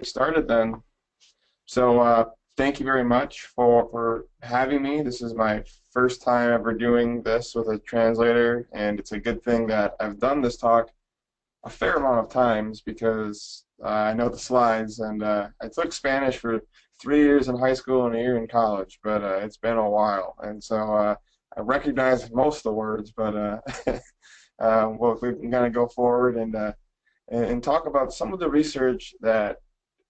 Started then. So thank you very much for having me. This is my first time ever doing this with a translator, and it's a good thing that I've done this talk a fair amount of times because I know the slides, and I took Spanish for 3 years in high school and a year in college, but it's been a while, and so I recognize most of the words, but well, we're going to go forward and talk about some of the research that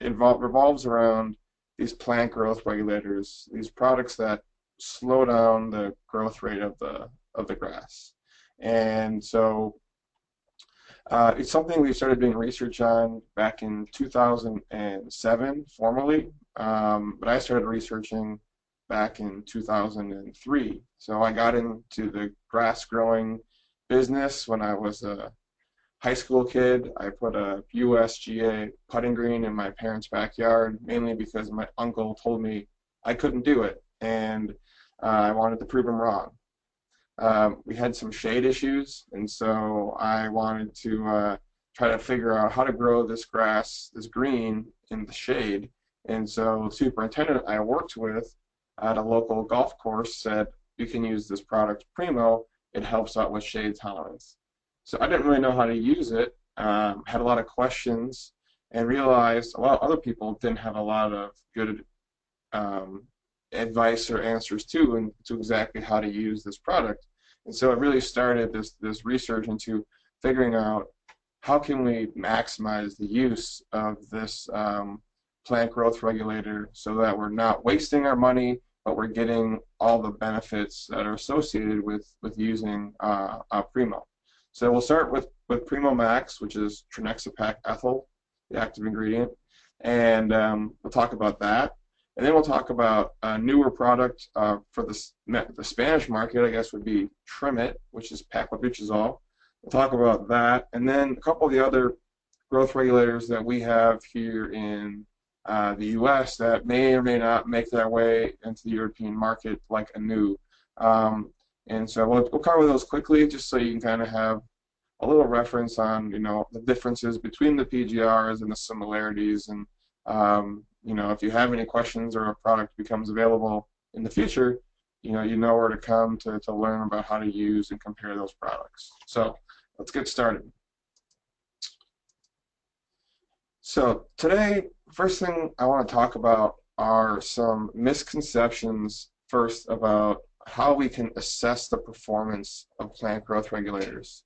revolves around these plant growth regulators, these products that slow down the growth rate of the grass. And so it's something we started doing research on back in 2007 formally, but I started researching back in 2003. So I got into the grass growing business when I was a high school kid. I put a USGA putting green in my parents' backyard, mainly because my uncle told me I couldn't do it, and I wanted to prove him wrong. We had some shade issues, and so I wanted to try to figure out how to grow this grass, this green, in the shade. And so the superintendent I worked with at a local golf course said, you can use this product, Primo. It helps out with shade tolerance. So I didn't really know how to use it, had a lot of questions, and realized a lot of other people didn't have a lot of good advice or answers to exactly how to use this product. And so it really started this research into figuring out how can we maximize the use of this plant growth regulator so that we're not wasting our money, but we're getting all the benefits that are associated with using Primo. So we'll start with Primo Max, which is trinexapac ethyl, the active ingredient, and we'll talk about that. And then we'll talk about a newer product for the Spanish market, I guess would be Trimit, which is paclobutrazol. We'll talk about that, and then a couple of the other growth regulators that we have here in the U.S. that may or may not make their way into the European market, like Anu. And so we'll cover those quickly, just so you can kind of have a little reference on, the differences between the PGRs and the similarities, and if you have any questions or a product becomes available in the future, you know where to come to learn about how to use and compare those products. So let's get started. So today, first thing I want to talk about are some misconceptions first about how we can assess the performance of plant growth regulators.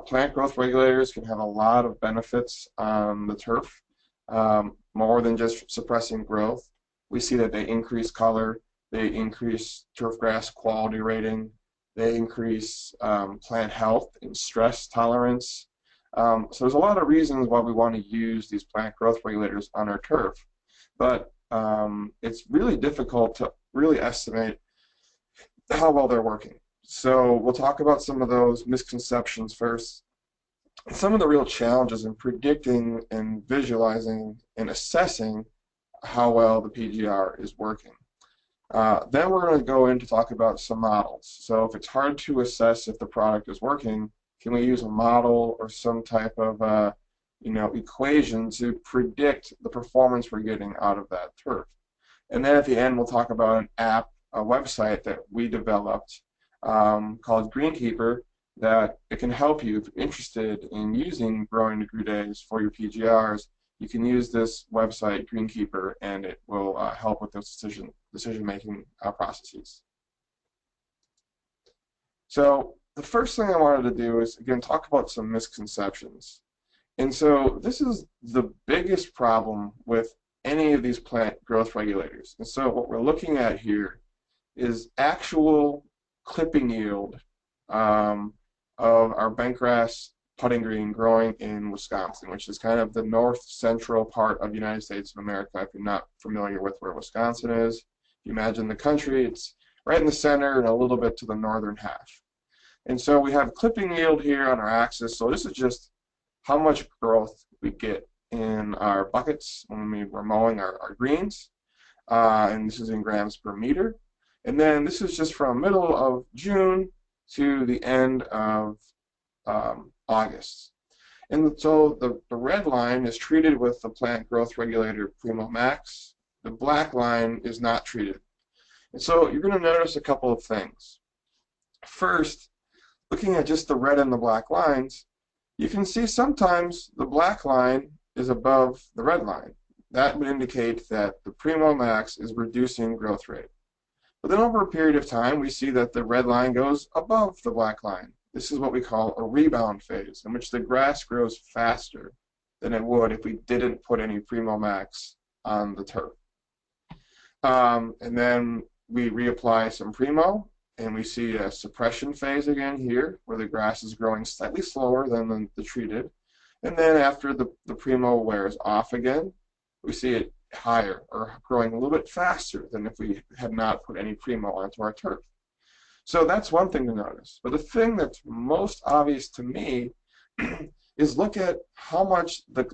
Plant growth regulators can have a lot of benefits on the turf, more than just suppressing growth. We see that they increase color, they increase turf grass quality rating, they increase plant health and stress tolerance. So there's a lot of reasons why we want to use these plant growth regulators on our turf, but it's really difficult to really estimate how well they're working. So we'll talk about some of those misconceptions first, and some of the real challenges in predicting and visualizing and assessing how well the PGR is working. Then we're going to go in to talk about some models. So if it's hard to assess if the product is working, can we use a model or some type of equation to predict the performance we're getting out of that turf? And then at the end, we'll talk about an app, a website that we developed called Greenkeeper, that it can help you if you're interested in using growing degree days for your PGRs. You can use this website, Greenkeeper, and it will help with those decision-making processes. So the first thing I wanted to do is, again, talk about some misconceptions. And so this is the biggest problem with any of these plant growth regulators. And so what we're looking at here is actual clipping yield of our bentgrass putting green growing in Wisconsin, which is kind of the north central part of the United States of America. If you're not familiar with where Wisconsin is, if you imagine the country, it's right in the center and a little bit to the northern half. And so we have clipping yield here on our axis. So this is just how much growth we get in our buckets when we're mowing our greens. And this is in grams per meter. And then this is just from middle of June to the end of August. And so the red line is treated with the plant growth regulator Primo Max. The black line is not treated. And so you're going to notice a couple of things. First, looking at just the red and the black lines, you can see sometimes the black line is above the red line. That would indicate that the Primo Max is reducing growth rate. But then over a period of time, we see that the red line goes above the black line. This is what we call a rebound phase, in which the grass grows faster than it would if we didn't put any Primo Max on the turf. And then we reapply some Primo, and we see a suppression phase again here, where the grass is growing slightly slower than the treated. And then after the Primo wears off again, we see it higher, or growing a little bit faster than if we had not put any Primo onto our turf. So that's one thing to notice. But the thing that's most obvious to me is look at how much the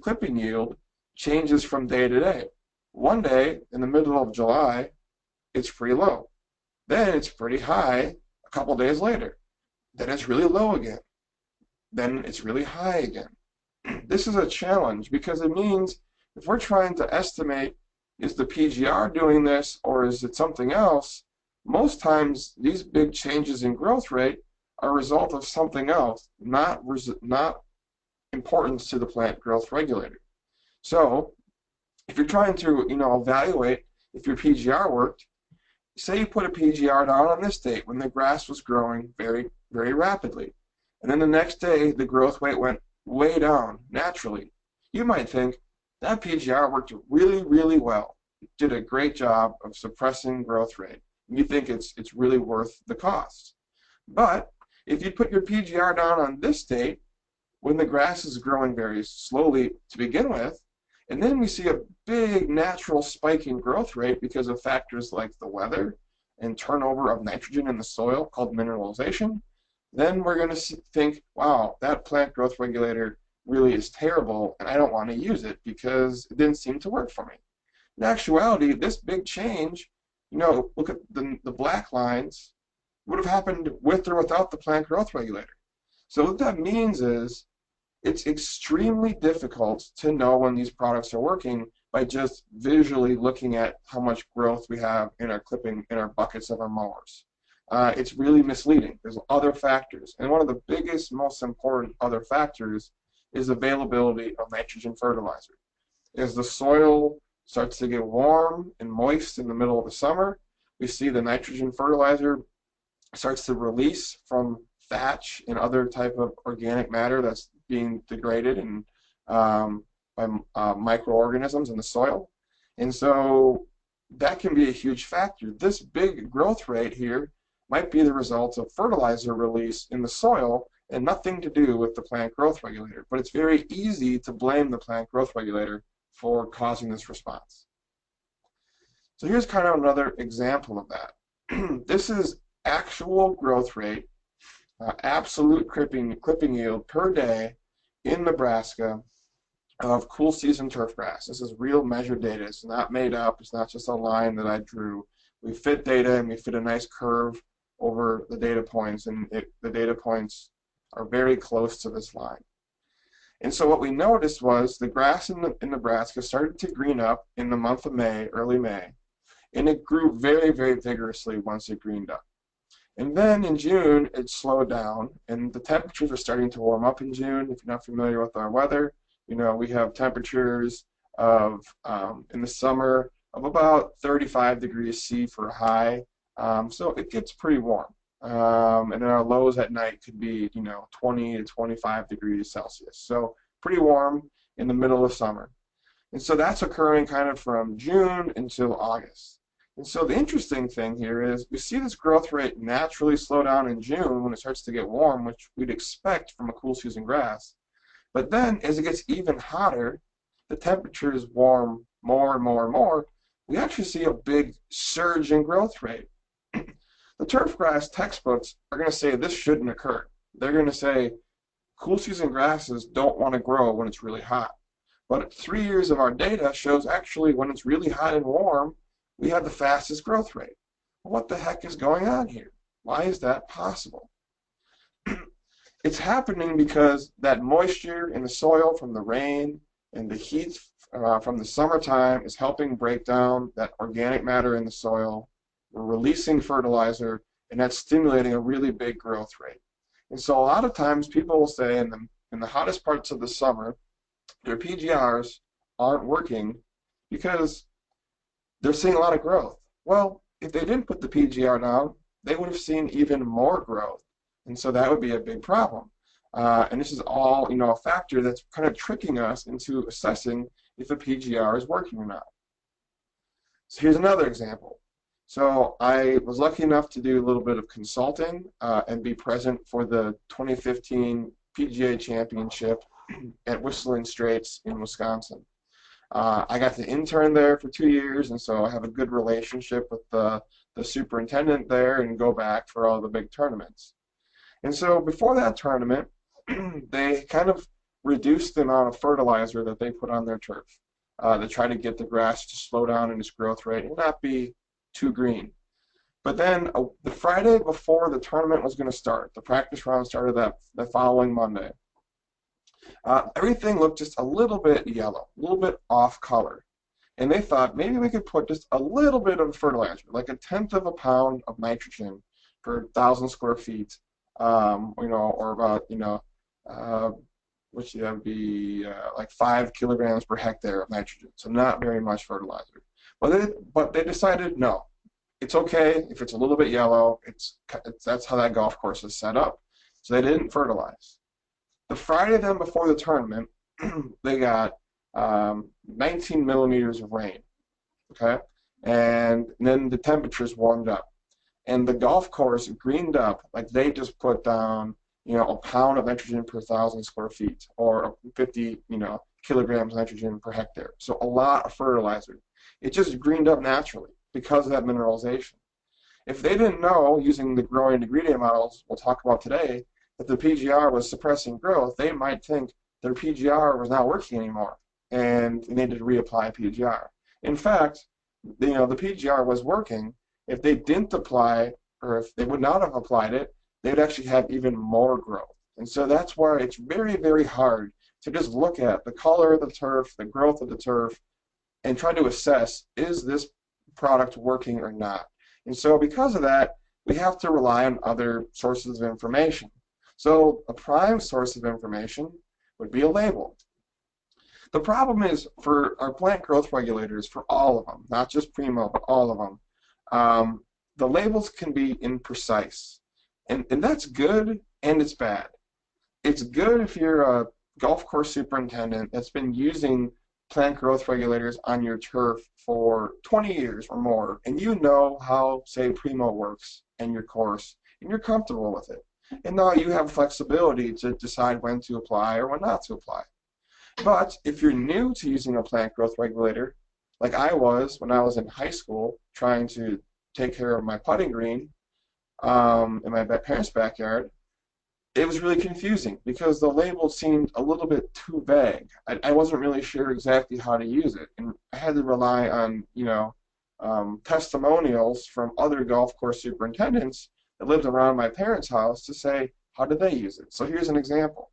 clipping yield changes from day to day. One day, in the middle of July, it's pretty low. Then it's pretty high a couple days later. Then it's really low again. Then it's really high again. This is a challenge because it means if we're trying to estimate, is the PGR doing this or is it something else, most times these big changes in growth rate are a result of something else, not importance to the plant growth regulator. So if you're trying to evaluate if your PGR worked, say you put a PGR down on this date when the grass was growing very, very rapidly, and then the next day the growth rate went way down naturally. You might think that PGR worked really, really well. It did a great job of suppressing growth rate. And you think it's really worth the cost. But if you put your PGR down on this date when the grass is growing very slowly to begin with, and then we see a big natural spike in growth rate because of factors like the weather and turnover of nitrogen in the soil called mineralization, then we're going to think, wow, that plant growth regulator really is terrible and I don't want to use it because it didn't seem to work for me. In actuality, this big change, look at the black lines, would have happened with or without the plant growth regulator. So what that means is it's extremely difficult to know when these products are working by just visually looking at how much growth we have in our clipping, in our buckets of our mowers. It's really misleading. There's other factors. And one of the biggest, most important other factors is availability of nitrogen fertilizer. As the soil starts to get warm and moist in the middle of the summer, we see the nitrogen fertilizer starts to release from thatch and other type of organic matter that's being degraded and by microorganisms in the soil. And so that can be a huge factor. This big growth rate here might be the result of fertilizer release in the soil and nothing to do with the plant growth regulator. But it's very easy to blame the plant growth regulator for causing this response. So here's kind of another example of that. This is actual growth rate, absolute clipping yield per day in Nebraska of cool season turf grass. This is real measured data. It's not made up. It's not just a line that I drew. We fit data and we fit a nice curve over the data points, and the data points are very close to this line. And so what we noticed was the grass in Nebraska started to green up in the month of May, early May, and it grew very, very vigorously once it greened up. And then in June, it slowed down, and the temperatures are starting to warm up in June. If you're not familiar with our weather, we have temperatures of, in the summer, of about 35 degrees C for a high. So it gets pretty warm. And then our lows at night could be, 20 to 25 degrees Celsius. So pretty warm in the middle of summer. And so that's occurring kind of from June until August. And so the interesting thing here is we see this growth rate naturally slow down in June when it starts to get warm, which we'd expect from a cool season grass. But then as it gets even hotter, the temperatures warm more and more and more, we actually see a big surge in growth rate. The turf grass textbooks are going to say this shouldn't occur. They're going to say cool season grasses don't want to grow when it's really hot. But 3 years of our data shows actually when it's really hot and warm, we have the fastest growth rate. What the heck is going on here? Why is that possible? It's happening because that moisture in the soil from the rain and the heat from the summertime is helping break down that organic matter in the soil. We're releasing fertilizer, and that's stimulating a really big growth rate. And so a lot of times people will say in the hottest parts of the summer, their PGRs aren't working because they're seeing a lot of growth. Well, if they didn't put the PGR down, they would have seen even more growth. And so that would be a big problem. And this is all, a factor that's kind of tricking us into assessing if a PGR is working or not. So here's another example. So I was lucky enough to do a little bit of consulting and be present for the 2015 PGA Championship at Whistling Straits in Wisconsin. I got to intern there for 2 years, and so I have a good relationship with the superintendent there and go back for all the big tournaments. And so before that tournament, they kind of reduced the amount of fertilizer that they put on their turf to try to get the grass to slow down in its growth rate and not be too green. But then the Friday before the tournament was going to start, the practice round started the following Monday. Everything looked just a little bit yellow, a little bit off color. And they thought maybe we could put just a little bit of fertilizer, like 1/10 of a pound of nitrogen per 1,000 square feet, or about, which would be like 5 kilograms per hectare of nitrogen, so not very much fertilizer. But they decided no, it's okay if it's a little bit yellow. That's how that golf course is set up. So they didn't fertilize. The Friday then before the tournament, they got 19 millimeters of rain, okay? And then the temperatures warmed up. And the golf course greened up like they just put down, a pound of nitrogen per 1,000 square feet, or 50, kilograms of nitrogen per hectare. So a lot of fertilizer. It just greened up naturally because of that mineralization. If they didn't know, using the growing degradient models we'll talk about today, that the PGR was suppressing growth, they might think their PGR was not working anymore and they needed to reapply PGR. In fact, the PGR was working. If they didn't apply, or if they would not have applied it, they would actually have even more growth. And so that's why it's very, very hard to just look at the color of the turf, the growth of the turf, and try to assess, is this product working or not? And so because of that, we have to rely on other sources of information. So a prime source of information would be a label. The problem is for our plant growth regulators, for all of them, not just Primo, but all of them, the labels can be imprecise. And that's good and it's bad. It's good if you're a golf course superintendent that's been using plant growth regulators on your turf for 20 years or more, and you know how, say, Primo works in your course, and you're comfortable with it. And now you have flexibility to decide when to apply or when not to apply. But if you're new to using a plant growth regulator, like I was when I was in high school trying to take care of my putting green in my parents' backyard, it was really confusing because the label seemed a little bit too vague. I wasn't really sure exactly how to use it, and I had to rely on testimonials from other golf course superintendents that lived around my parents' house to say how did they use it. So here's an example.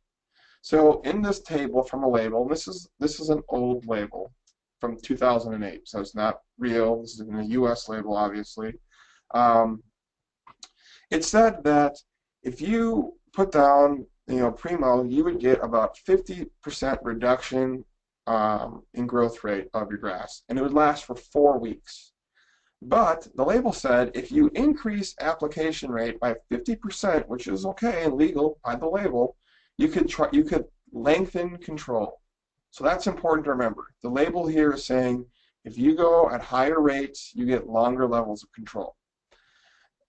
So in this table from a label, this is an old label from 2008, so it's not real. This is a U.S. label, obviously. It said that if you put down, Primo, you would get about 50% reduction in growth rate of your grass, and it would last for 4 weeks. But the label said if you increase application rate by 50%, which is okay and legal by the label, you could lengthen control. So that's important to remember. The label here is saying if you go at higher rates, you get longer levels of control.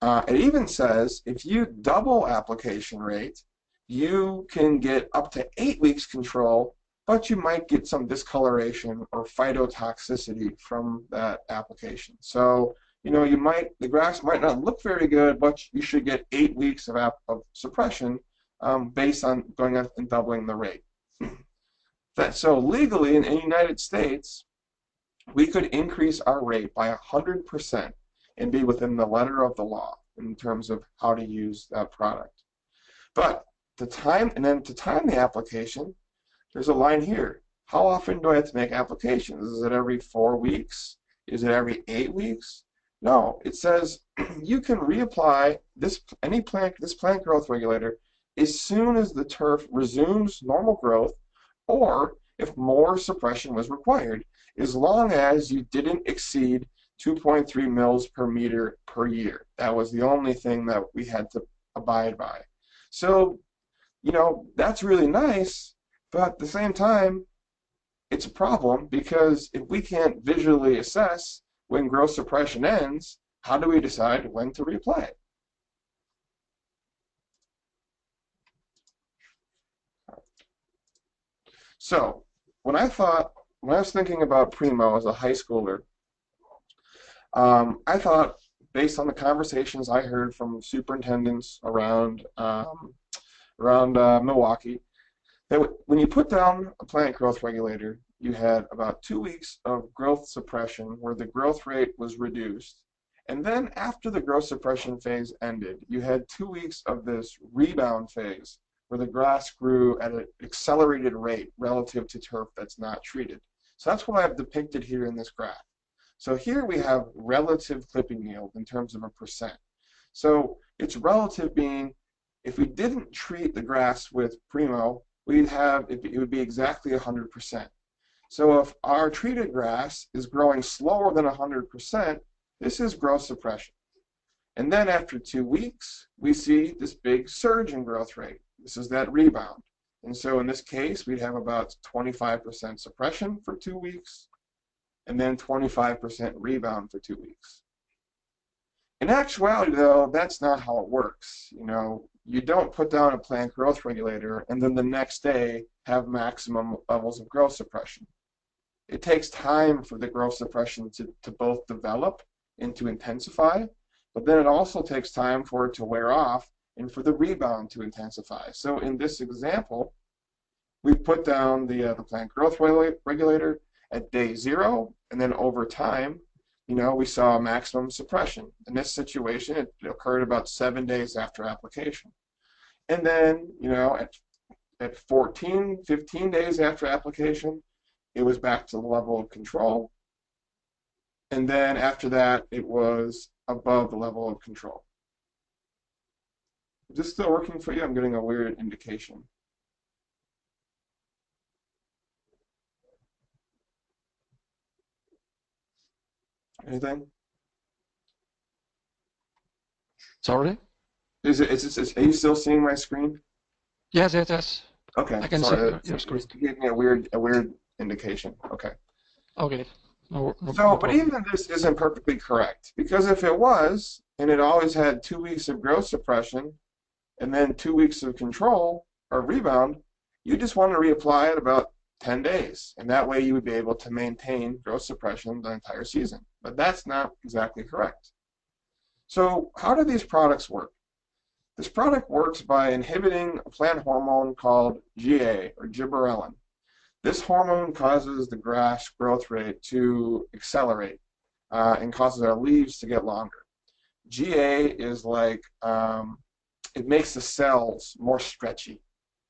It even says if you double application rate, you can get up to 8 weeks control, but you might get some discoloration or phytotoxicity from that application. So, the grass might not look very good, but you should get 8 weeks of suppression based on going up and doubling the rate. So legally in the United States, we could increase our rate by 100% and be within the letter of the law in terms of how to use that product. But and then to time the application, there's a line here. How often do I have to make applications? Is it every 4 weeks? Is it every 8 weeks? No, it says you can reapply this plant growth regulator as soon as the turf resumes normal growth, or if more suppression was required, as long as you didn't exceed 2.3 mils per meter per year. That was the only thing that we had to abide by. So, that's really nice, but at the same time, it's a problem because if we can't visually assess when growth suppression ends, how do we decide when to reapply it? So, when I was thinking about Primo as a high schooler, I thought, based on the conversations I heard from superintendents around Milwaukee, that when you put down a plant growth regulator, you had about 2 weeks of growth suppression where the growth rate was reduced. And then after the growth suppression phase ended, you had 2 weeks of this rebound phase where the grass grew at an accelerated rate relative to turf that's not treated. So that's what I've depicted here in this graph. So here we have relative clipping yield in terms of a percent. So it's relative being, if we didn't treat the grass with Primo, it would be exactly 100%. So if our treated grass is growing slower than 100%, this is growth suppression. And then after 2 weeks, we see this big surge in growth rate. This is that rebound. And so in this case, we'd have about 25% suppression for 2 weeks, and then 25% rebound for 2 weeks. In actuality, though, that's not how it works. You don't put down a plant growth regulator and then the next day have maximum levels of growth suppression. It takes time for the growth suppression to both develop and to intensify, but then it also takes time for it to wear off and for the rebound to intensify. So in this example, we put down the plant growth regulator at day 0, and then over time, we saw maximum suppression. In this situation, it occurred about 7 days after application. And then, at 14, 15 days after application, it was back to the level of control. And then after that, it was above the level of control. Is this still working for you? I'm getting a weird indication. Anything? Sorry? Are you still seeing my screen? Yes, yes, yes. Okay. I can Sorry. see your screen. It gave me a weird indication. Okay. Okay. No But problem. even this isn't perfectly correct, because if it was, and it always had 2 weeks of growth suppression, and then 2 weeks of control or rebound, you just want to reapply it about 10 days, and that way you would be able to maintain growth suppression the entire season. But that's not exactly correct. So how do these products work? This product works by inhibiting a plant hormone called GA, or gibberellin. This hormone causes the grass growth rate to accelerate and causes our leaves to get longer. GA is like, it makes the cells more stretchy.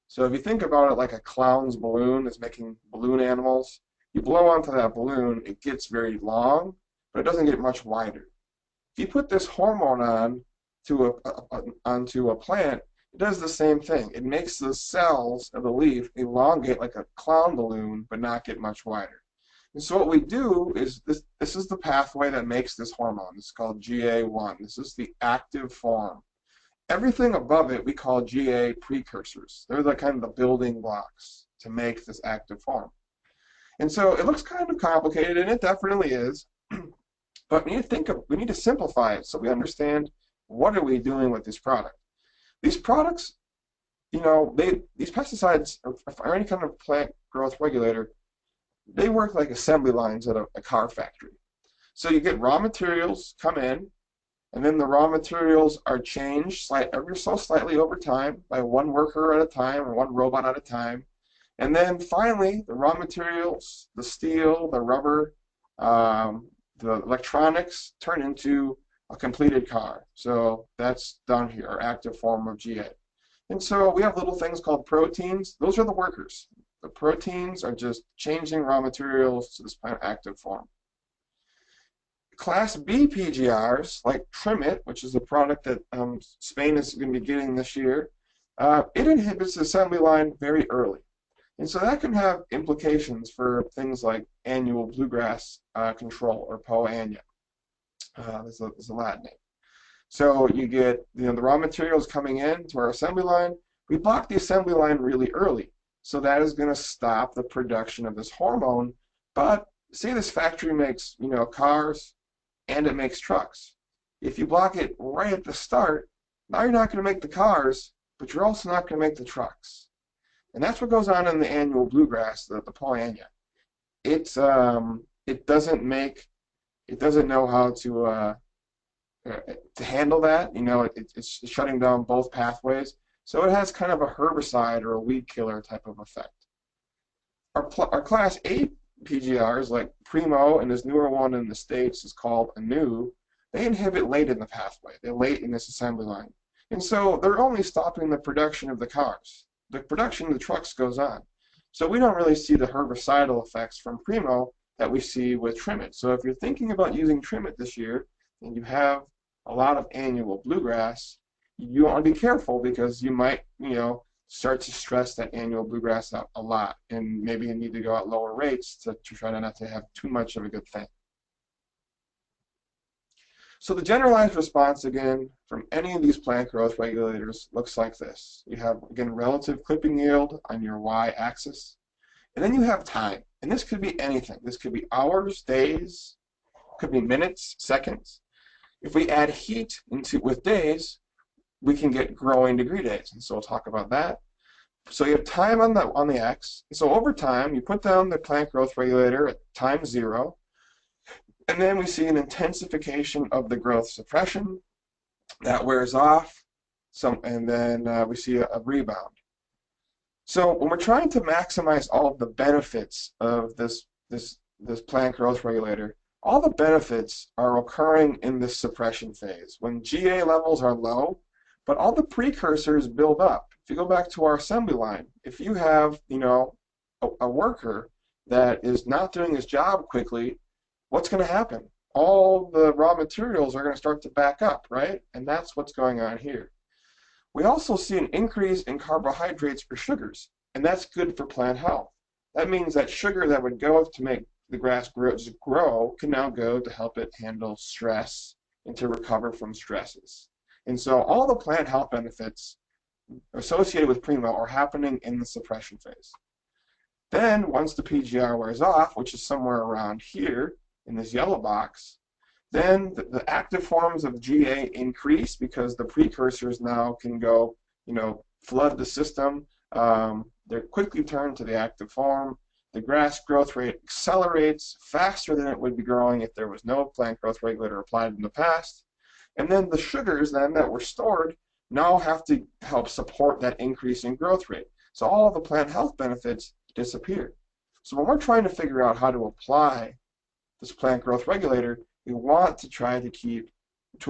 So if you think about it like a clown's balloon that's making balloon animals, you blow onto that balloon, it gets very long, but it doesn't get much wider. If you put this hormone onto a plant, it does the same thing. It makes the cells of the leaf elongate like a clown balloon, but not get much wider. And so what we do is, this is the pathway that makes this hormone. It's called GA1. This is the active form. Everything above it we call GA precursors. They're the kind of the building blocks to make this active form. And so it looks kind of complicated, and it definitely is. But we need to simplify it so we understand what are we doing with this product. These products, these pesticides or any kind of plant growth regulator, they work like assembly lines at a car factory. So you get raw materials come in, and then the raw materials are changed ever so slightly over time by one worker at a time or one robot at a time. And then finally, the raw materials, the steel, the rubber, the electronics turn into a completed car. So that's done here, our active form of GA. And so we have little things called proteins. Those are the workers. The proteins are just changing raw materials to this plant active form. Class B PGRs, like Trimit, which is a product that Spain is going to be getting this year, it inhibits the assembly line very early. And so that can have implications for things like annual bluegrass control, or POANUA. There's a Latin name. So you get the raw materials coming in to our assembly line. We block the assembly line really early. So that is going to stop the production of this hormone. But say this factory makes cars and it makes trucks. If you block it right at the start, now you're not going to make the cars, but you're also not going to make the trucks. And that's what goes on in the annual bluegrass, the POANUA. It doesn't know how to handle that. It's shutting down both pathways. So it has kind of a herbicide or a weed killer type of effect. Our class A PGRs, like Primo, and this newer one in the States is called ANU, they inhibit late in the pathway. They're late in this assembly line. And so they're only stopping the production of the cars. The production of the trucks goes on. So we don't really see the herbicidal effects from Primo that we see with Trimit. So if you're thinking about using Trimit this year and you have a lot of annual bluegrass, you want to be careful because you might, start to stress that annual bluegrass out a lot, and maybe you need to go at lower rates to try not to have too much of a good thing. So the generalized response, again, from any of these plant growth regulators looks like this. You have, again, relative clipping yield on your y-axis, and then you have time. And this could be anything. This could be hours, days, could be minutes, seconds. If we add heat with days, we can get growing degree days, and so we'll talk about that. So you have time on the x. So over time, you put down the plant growth regulator at time 0, and then we see an intensification of the growth suppression that wears off, and then we see a rebound. So when we're trying to maximize all of the benefits of this plant growth regulator, all the benefits are occurring in this suppression phase when GA levels are low, but all the precursors build up. If you go back to our assembly line, if you have a worker that is not doing his job quickly, what's going to happen? All the raw materials are going to start to back up, right? And that's what's going on here. We also see an increase in carbohydrates or sugars, and that's good for plant health. That means that sugar that would go to make the grass grow can now go to help it handle stress and to recover from stresses. And so all the plant health benefits associated with Primo are happening in the suppression phase. Then once the PGR wears off, which is somewhere around here in this yellow box, then the active forms of GA increase because the precursors now can go, flood the system. They're quickly turned to the active form. The grass growth rate accelerates faster than it would be growing if there was no plant growth regulator applied in the past. And then the sugars then that were stored now have to help support that increase in growth rate. So all of the plant health benefits disappear. So when we're trying to figure out how to apply this plant growth regulator, we want to try to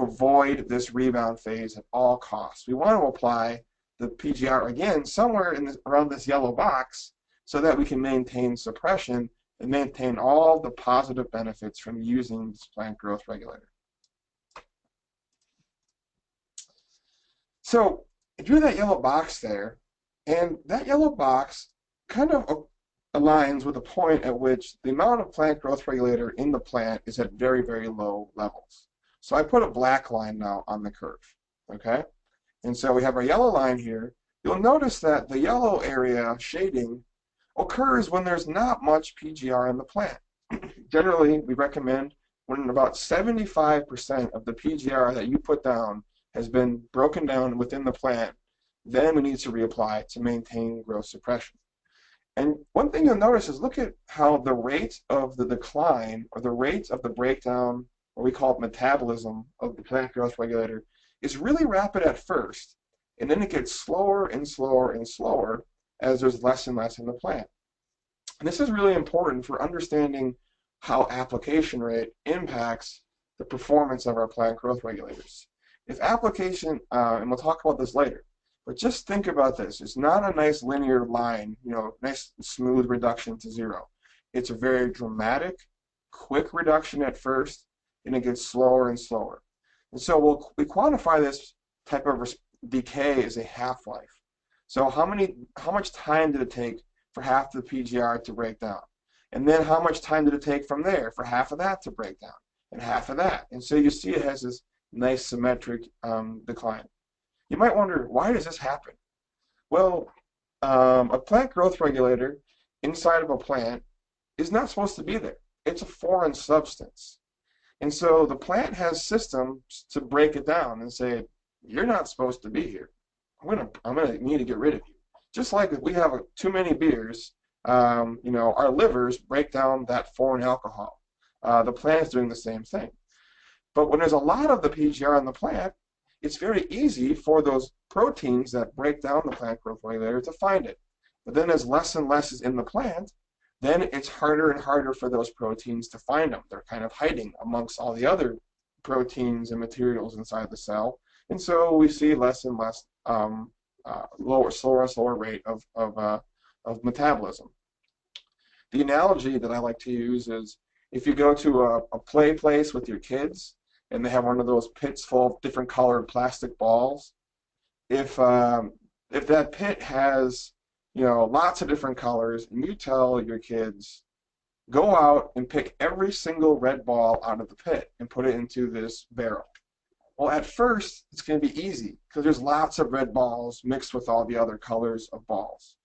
avoid this rebound phase at all costs. We want to apply the PGR again somewhere around this yellow box so that we can maintain suppression and maintain all the positive benefits from using this plant growth regulator. So I drew that yellow box there, and that yellow box kind of aligns with the point at which the amount of plant growth regulator in the plant is at very, very low levels. So I put a black line now on the curve, okay? And so we have our yellow line here. You'll notice that the yellow area shading occurs when there's not much PGR in the plant. Generally, we recommend when about 75% of the PGR that you put down has been broken down within the plant, then we need to reapply to maintain growth suppression. And one thing you'll notice is look at how the rate of the decline or the rate of the breakdown, or we call it metabolism, of the plant growth regulator is really rapid at first, and then it gets slower and slower and slower as there's less and less in the plant. And this is really important for understanding how application rate impacts the performance of our plant growth regulators. If application, and we'll talk about this later, But just think about this. It's not a nice linear line, nice smooth reduction to zero. It's a very dramatic, quick reduction at first, and it gets slower and slower. And so we quantify this type of decay as a half-life. So how much time did it take for half the PGR to break down? And then how much time did it take from there for half of that to break down? And half of that. And so you see it has this nice symmetric decline. You might wonder, why does this happen? Well, a plant growth regulator inside of a plant is not supposed to be there. It's a foreign substance. And so the plant has systems to break it down and say, you're not supposed to be here. I'm gonna need to get rid of you. Just like if we have too many beers, our livers break down that foreign alcohol. The plant is doing the same thing. But when there's a lot of the PGR in the plant, it's very easy for those proteins that break down the plant growth regulator to find it. But then as less and less is in the plant, then it's harder and harder for those proteins to find them. They're kind of hiding amongst all the other proteins and materials inside the cell. And so we see less and less slower and slower rate of metabolism. The analogy that I like to use is if you go to a play place with your kids and they have one of those pits full of different colored plastic balls, if that pit has lots of different colors and you tell your kids, go out and pick every single red ball out of the pit and put it into this barrel. Well, at first, it's going to be easy because there's lots of red balls mixed with all the other colors of balls.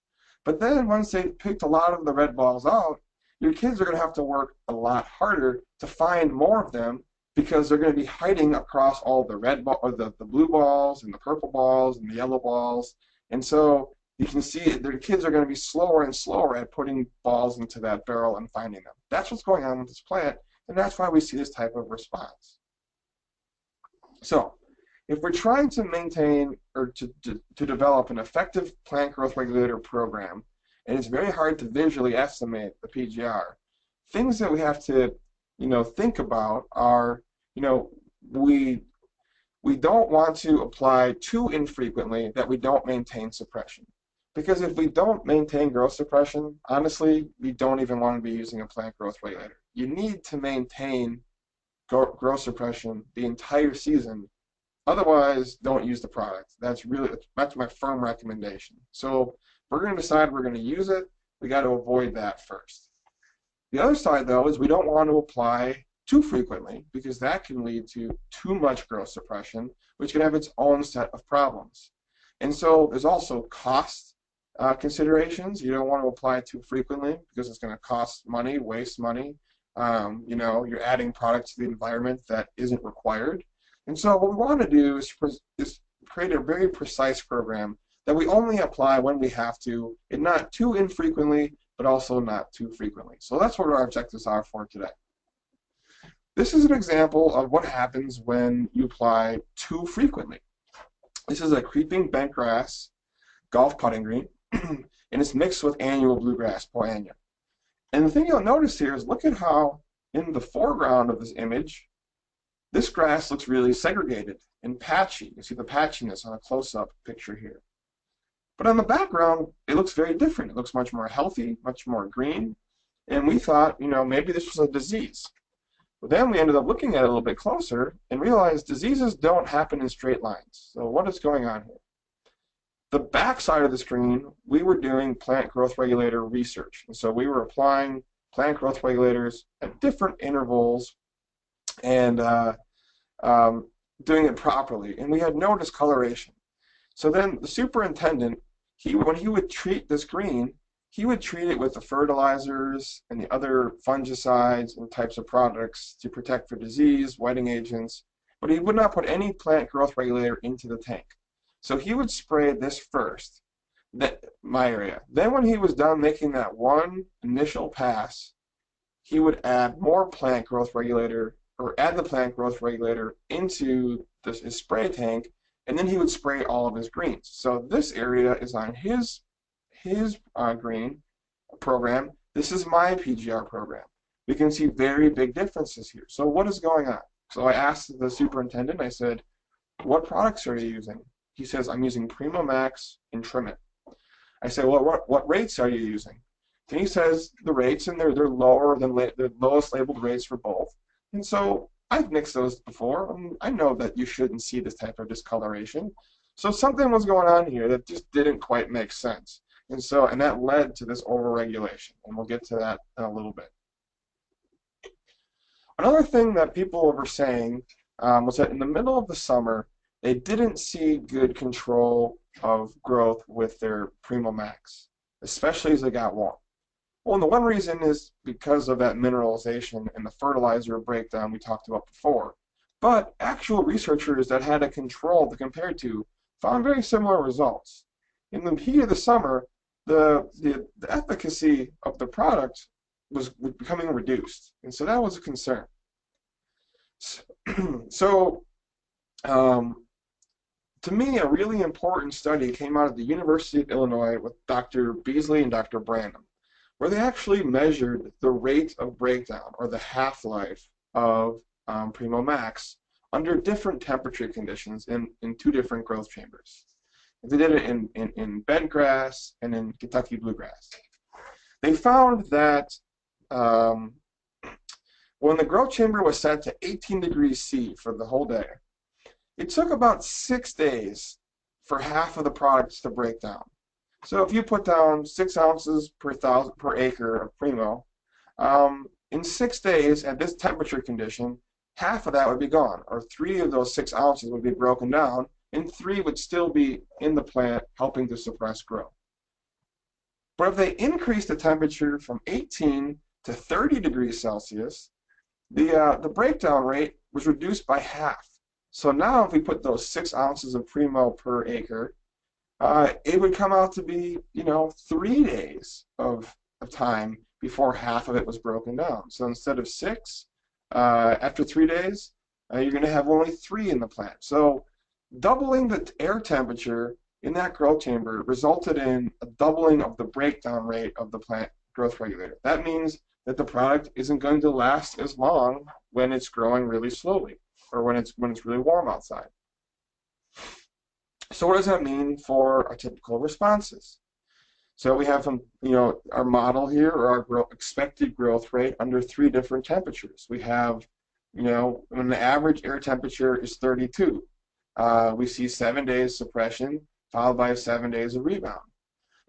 But then once they picked a lot of the red balls out, your kids are going to have to work a lot harder to find more of them because they're going to be hiding across all the the blue balls and the purple balls and the yellow balls. And so you can see their kids are going to be slower and slower at putting balls into that barrel and finding them. That's what's going on with this plant, and that's why we see this type of response. So if we're trying to maintain or to develop an effective plant growth regulator program, and it's very hard to visually estimate the PGR, things that we have to think about are, we don't want to apply too infrequently that we don't maintain suppression. Because if we don't maintain growth suppression, honestly, we don't even want to be using a plant growth regulator. You need to maintain growth suppression the entire season. Otherwise, don't use the product. That's my firm recommendation. So if we're going to decide we're going to use it, we got to avoid that first. The other side, though, is we don't want to apply too frequently because that can lead to too much growth suppression, which can have its own set of problems. And so there's also cost considerations. You don't want to apply too frequently because it's going to cost money, waste money. You're adding product to the environment that isn't required. And so what we want to do is create a very precise program that we only apply when we have to, and not too infrequently, but also not too frequently. So that's what our objectives are for today. This is an example of what happens when you apply too frequently. This is a creeping bentgrass golf putting green, and it's mixed with annual bluegrass, poania. And the thing you'll notice here is look at how in the foreground of this image, this grass looks really segregated and patchy. You see the patchiness on a close-up picture here. But on the background, it looks very different. It looks much more healthy, much more green. And we thought, maybe this was a disease. But then we ended up looking at it a little bit closer and realized diseases don't happen in straight lines. So what is going on here? The back side of the screen, we were doing plant growth regulator research. And so we were applying plant growth regulators at different intervals and doing it properly. And we had no discoloration. So then the superintendent, when he would treat this green, he would treat it with the fertilizers and the other fungicides and types of products to protect for disease, wetting agents, but he would not put any plant growth regulator into the tank. So he would spray this first, my area. Then when he was done making that one initial pass, he would add more plant growth regulator, or add the plant growth regulator into his spray tank, and then he would spray all of his greens. So this area is on his green program. This is my PGR program. We can see very big differences here. So what is going on? So I asked the superintendent, I said, what products are you using? He says, I'm using Primo Max and Trim It. I say, well, what rates are you using? And he says the rates, and they're lower than the lowest labeled rates for both. And so I've mixed those before, and I know that you shouldn't see this type of discoloration. So something was going on here that just didn't quite make sense. And that led to this overregulation, and we'll get to that in a little bit. Another thing that people were saying was that in the middle of the summer, they didn't see good control of growth with their Primo Max, especially as they got warm. Well, and the one reason is because of that mineralization and the fertilizer breakdown we talked about before. But actual researchers that had a control to compare to found very similar results. In the heat of the summer, the efficacy of the product was becoming reduced, and so that was a concern. So, to me, a really important study came out of the University of Illinois with Dr. Beasley and Dr. Branham, where they actually measured the rate of breakdown, or the half-life of Primo Max under different temperature conditions in two different growth chambers. They did it in bent grass and in Kentucky bluegrass. They found that when the growth chamber was set to 18 degrees C for the whole day, it took about 6 days for half of the products to break down. So if you put down 6 ounces per acre of Primo, in 6 days at this temperature condition, half of that would be gone, or 3 of those 6 ounces would be broken down, and 3 would still be in the plant helping to suppress growth. But if they increase the temperature from 18 to 30 degrees Celsius, the breakdown rate was reduced by half. So now if we put those 6 ounces of Primo per acre, it would come out to be, 3 days of time before half of it was broken down. So instead of 6, after 3 days, you're going to have only 3 in the plant. So doubling the air temperature in that growth chamber resulted in a doubling of the breakdown rate of the plant growth regulator. That means that the product isn't going to last as long when it's growing really slowly, or when it's really warm outside. So what does that mean for our typical responses? So we have our model here, or our expected growth rate under 3 different temperatures. We have, when the average air temperature is 32, we see 7 days suppression followed by 7 days of rebound.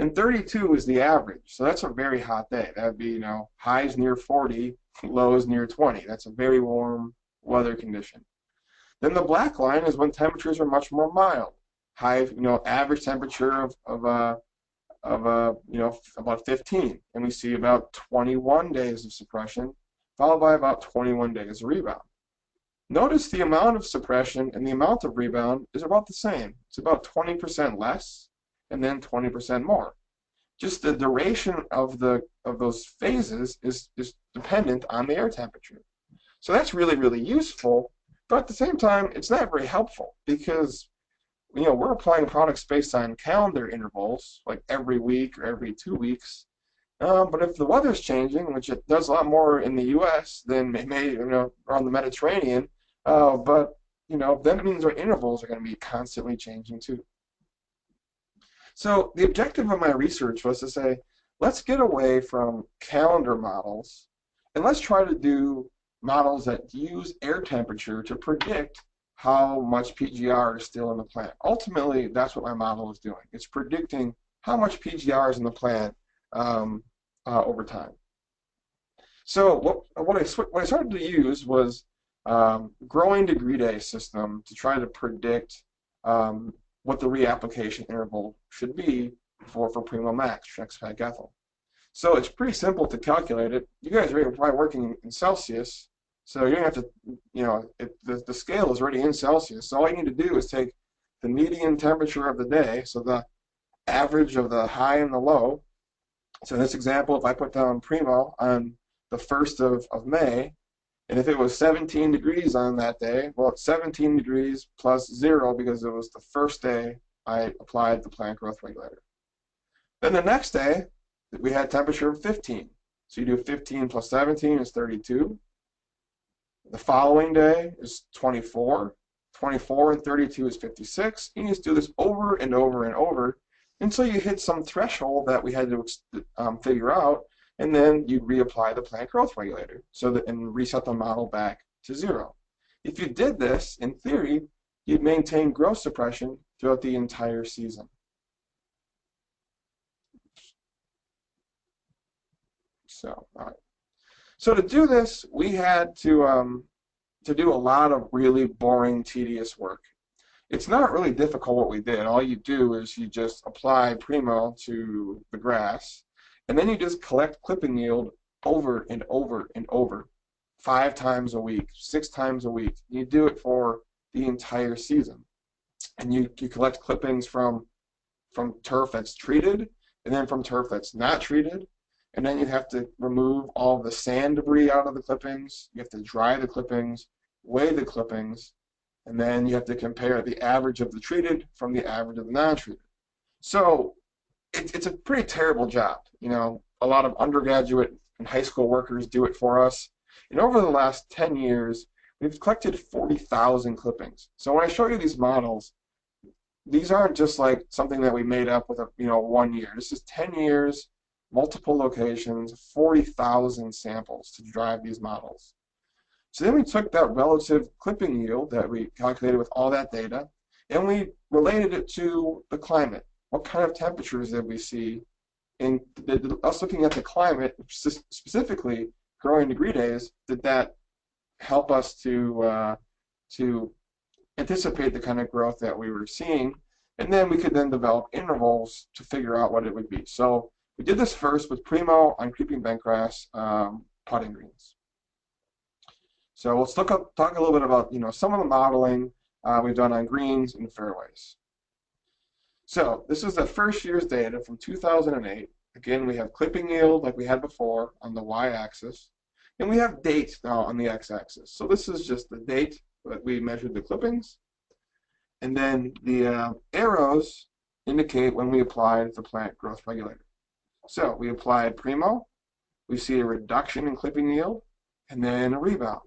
And 32 is the average, so that's a very hot day. That would be, highs near 40, lows near 20. That's a very warm weather condition. Then the black line is when temperatures are much more mild. Average temperature of about 15, and we see about 21 days of suppression, followed by about 21 days of rebound. Notice the amount of suppression and the amount of rebound is about the same. It's about 20% less, and then 20% more. Just the duration of those phases is dependent on the air temperature. So that's really, really useful, but at the same time, it's not very helpful, because we're applying products based on calendar intervals, like every week or every 2 weeks. But if the weather's changing, which it does a lot more in the U.S. than maybe around the Mediterranean, then it means our intervals are going to be constantly changing too. So the objective of my research was to say, let's get away from calendar models, and let's try to do models that use air temperature to predict how much PGR is still in the plant. Ultimately, that's what my model is doing. It's predicting how much PGR is in the plant over time. So what I started to use was growing degree day system to try to predict what the reapplication interval should be for Primo Max, Trex-Pac ethyl. So it's pretty simple to calculate it. You guys are probably working in Celsius, so you don't have to, the scale is already in Celsius. So all you need to do is take the median temperature of the day, so the average of the high and the low. So in this example, if I put down Primo on the 1st of May, and if it was 17 degrees on that day, well, it's 17 degrees plus 0 because it was the first day I applied the plant growth regulator. Then the next day, we had temperature of 15. So you do 15 plus 17 is 32. The following day is 24. 24 and 32 is 56. And you just do this over and over and over until you hit some threshold that we had to figure out, and then you reapply the plant growth regulator and reset the model back to 0. If you did this, in theory, you'd maintain growth suppression throughout the entire season. So, all right. So to do this, we had to do a lot of really boring, tedious work. It's not really difficult what we did. All you do is you just apply Primo to the grass, and then you just collect clipping yield over and over and over, 5 times a week, 6 times a week. You do it for the entire season. And you collect clippings from turf that's treated, and then from turf that's not treated. And then you have to remove all the sand debris out of the clippings. You have to dry the clippings, weigh the clippings, and then you have to compare the average of the treated from the average of the non-treated. So it's a pretty terrible job. You know, a lot of undergraduate and high school workers do it for us. And over the last 10 years, we've collected 40,000 clippings. So when I show you these models, these aren't just like something that we made up with 1 year. This is 10 years, multiple locations, 40,000 samples to drive these models. So then we took that relative clipping yield that we calculated with all that data, and we related it to the climate. What kind of temperatures did we see? And us looking at the climate, specifically growing degree days, did that help us to anticipate the kind of growth that we were seeing? And then we could then develop intervals to figure out what it would be. So we did this first with Primo on creeping bentgrass putting greens. So let's talk a little bit about some of the modeling we've done on greens and fairways. So this is the first year's data from 2008. Again, we have clipping yield like we had before on the y-axis, and we have date now on the x-axis. So this is just the date that we measured the clippings, and then the arrows indicate when we applied the plant growth regulator. So we applied Primo, we see a reduction in clipping yield, and then a rebound.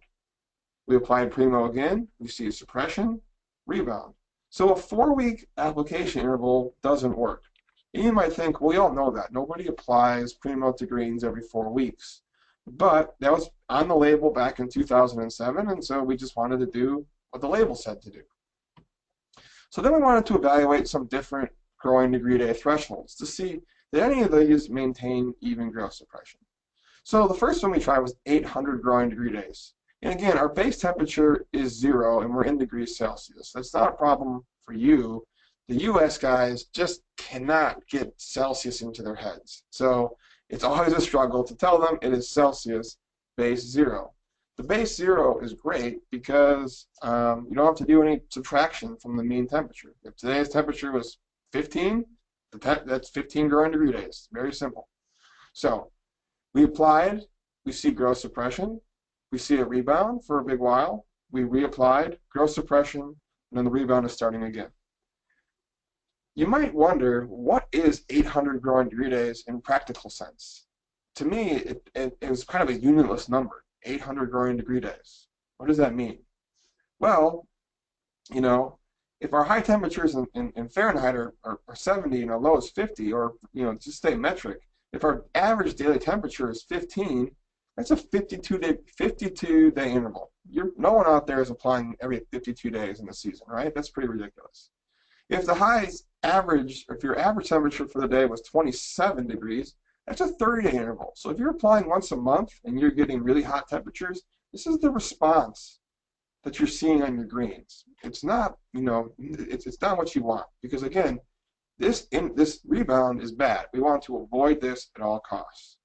We applied Primo again, we see a suppression, rebound. So a 4-week application interval doesn't work. And you might think, well, we all know that. Nobody applies Primo to greens every 4 weeks. But that was on the label back in 2007, and so we just wanted to do what the label said to do. So then we wanted to evaluate some different growing degree day thresholds to see did any of these maintain even growth suppression. So the first one we tried was 800 growing degree days. And again, our base temperature is 0, and we're in degrees Celsius. That's not a problem for you. The US guys just cannot get Celsius into their heads. So it's always a struggle to tell them it is Celsius, base 0. The base 0 is great because you don't have to do any subtraction from the mean temperature. If today's temperature was 15, that's 15 growing degree days. Very simple. So we applied, we see growth suppression, we see a rebound for a big while, we reapplied, growth suppression, and then the rebound is starting again. You might wonder, what is 800 growing degree days in practical sense? To me, it was kind of a unitless number, 800 growing degree days. What does that mean? Well, if our high temperatures in Fahrenheit are 70 and our low is 50, or just stay metric, if our average daily temperature is 15, that's a 52-day interval. No one out there is applying every 52 days in the season, right? That's pretty ridiculous. If your average temperature for the day was 27 degrees, that's a 30-day interval. So if you're applying once a month and you're getting really hot temperatures, this is the response that you're seeing on your greens. It's not, it's not what you want, because again, this rebound is bad. We want to avoid this at all costs.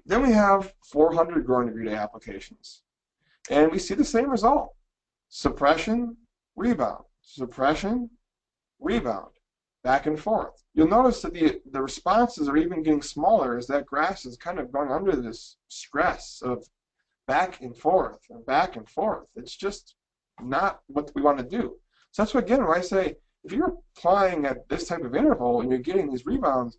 Then we have 400 growing degree day applications, and we see the same result: suppression, rebound, suppression, rebound, back and forth. You'll notice that the responses are even getting smaller as that grass is kind of going under this stress of back and forth and back and forth. It's just not what we want to do. So that's what, again, when I say, if you're applying at this type of interval and you're getting these rebounds,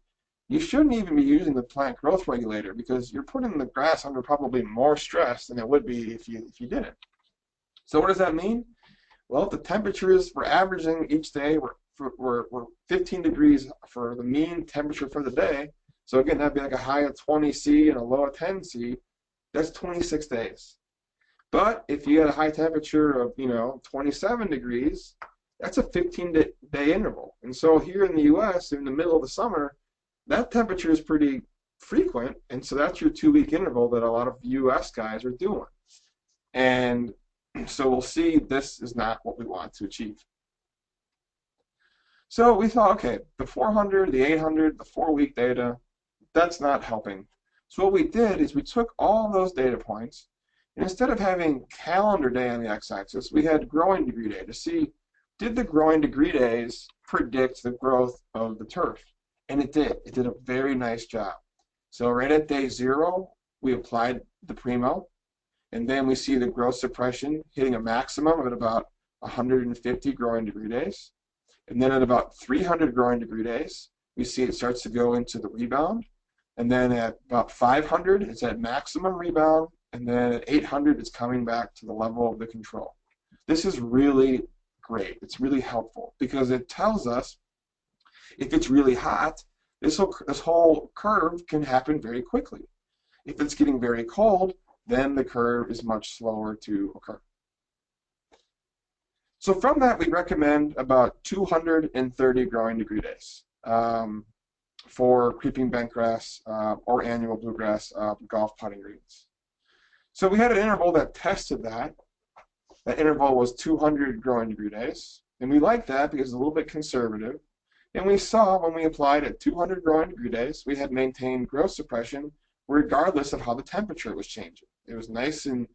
you shouldn't even be using the plant growth regulator, because you're putting the grass under probably more stress than it would be if you didn't. So what does that mean? Well, if the temperatures we're averaging each day were 15 degrees for the mean temperature for the day. So again, that'd be like a high of 20 C and a low of 10 C. That's 26 days. But if you had a high temperature of, 27 degrees, that's a 15-day interval. And so here in the US, in the middle of the summer, that temperature is pretty frequent. And so that's your 2-week interval that a lot of US guys are doing. And so we'll see this is not what we want to achieve. So we thought, okay, the 400, the 800, the 4-week data, that's not helping. So what we did is we took all those data points, and instead of having calendar day on the x-axis, we had growing degree day to see, did the growing degree days predict the growth of the turf? And it did. It did a very nice job. So right at day 0, we applied the Primo, and then we see the growth suppression hitting a maximum at about 150 growing degree days. And then at about 300 growing degree days, we see it starts to go into the rebound. And then at about 500, it's at maximum rebound. And then at 800, it's coming back to the level of the control. This is really great. It's really helpful because it tells us if it's really hot, this whole curve can happen very quickly. If it's getting very cold, then the curve is much slower to occur. So from that, we recommend about 230 growing degree days for creeping bentgrass or annual bluegrass golf putting greens. So we had an interval that tested that. That interval was 200 growing degree days. And we liked that because it's a little bit conservative. And we saw when we applied at 200 growing degree days, we had maintained growth suppression regardless of how the temperature was changing. It was nice and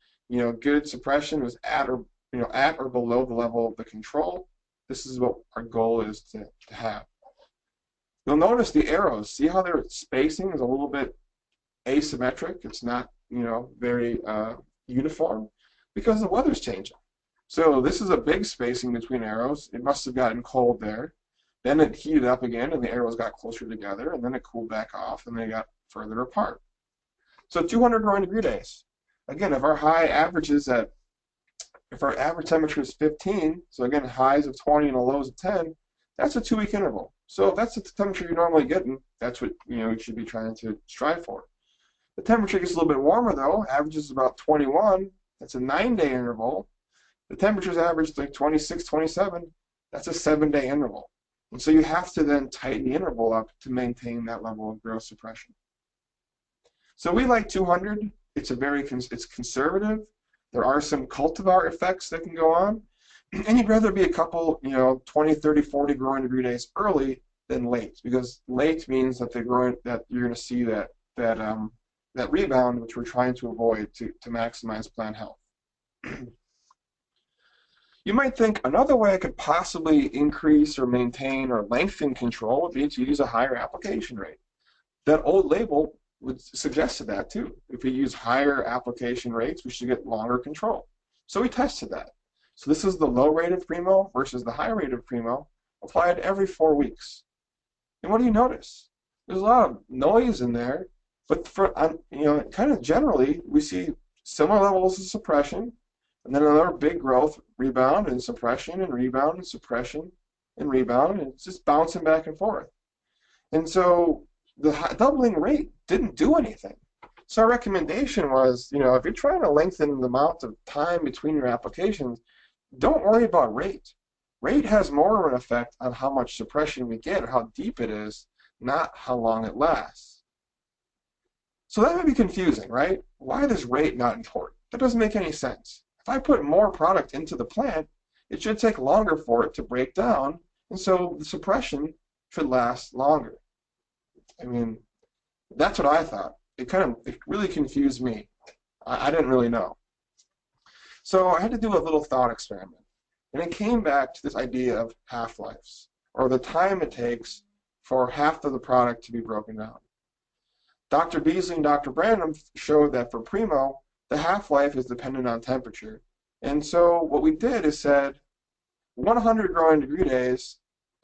good suppression. It was at or below the level of the control. This is what our goal is to have. You'll notice the arrows. See how their spacing is a little bit asymmetric? It's not very uniform because the weather's changing. So this is a big spacing between arrows. It must have gotten cold there. Then it heated up again, and the arrows got closer together, and then it cooled back off, and they got further apart. So 200 growing degree days. Again, if our average temperature is 15, so again, highs of 20 and a lows of 10, that's a 2-week interval. So if that's the temperature you're normally getting, that's what you should be trying to strive for. The temperature gets a little bit warmer though, averages about 21, that's a 9-day interval. The temperature's averaged like 26, 27, that's a 7-day interval. And so you have to then tighten the interval up to maintain that level of growth suppression. So we like 200. It's conservative. There are some cultivar effects that can go on. And you'd rather be a couple, 20, 30, 40 growing degree days early than late, because late means that you're going to see that rebound, which we're trying to avoid to maximize plant health. You might think another way I could possibly increase or maintain or lengthen control would be to use a higher application rate. That old label would suggest that too. If we use higher application rates, we should get longer control. So we tested that. So this is the low rate of Primo versus the high rate of Primo applied every 4 weeks. And what do you notice? There's a lot of noise in there, but for kind of generally, we see similar levels of suppression, and then another big growth, rebound and suppression and rebound and suppression and rebound, and it's just bouncing back and forth. And so the doubling rate didn't do anything. So our recommendation was, if you're trying to lengthen the amount of time between your applications, don't worry about rate. Rate has more of an effect on how much suppression we get or how deep it is, not how long it lasts. So that may be confusing, right? Why is rate not important? That doesn't make any sense. If I put more product into the plant, it should take longer for it to break down, and so the suppression should last longer. I mean, that's what I thought. It really confused me. I didn't really know. So I had to do a little thought experiment. And it came back to this idea of half-lives, or the time it takes for half of the product to be broken down. Dr. Beasley and Dr. Branham showed that for Primo, the half-life is dependent on temperature. And so what we did is said 100 growing degree days,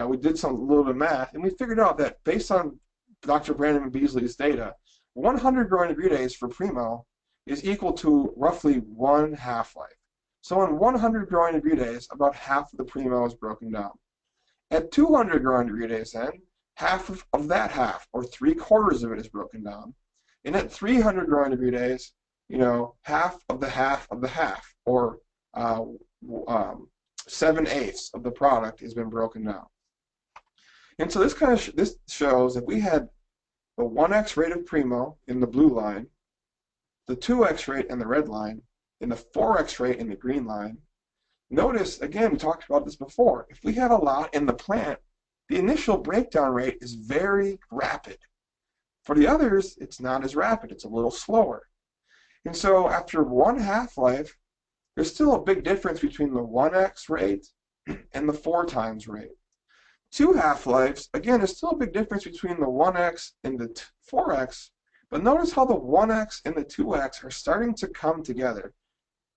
we did a little bit of math, and we figured out that based on Dr. Branham and Beasley's data, 100 growing degree days for Primo is equal to roughly 1 half-life. So in 100 growing degree days, about half of the primo is broken down. At 200 growing degree days then, half of that half, or 3/4 of it is broken down. And at 300 growing degree days, half of the half of the half, or uh, 7/8 of the product has been broken down. And so this shows that we had the 1x rate of primo in the blue line, the 2x rate in the red line, and the 4x rate in the green line. Notice, again, we talked about this before, if we have a lot in the plant, the initial breakdown rate is very rapid. For the others, it's not as rapid, it's a little slower. And so after one half-life, there's still a big difference between the 1x rate and the 4 times rate. 2 half-lives, again, there's still a big difference between the 1x and the 4x, but notice how the 1x and the 2x are starting to come together.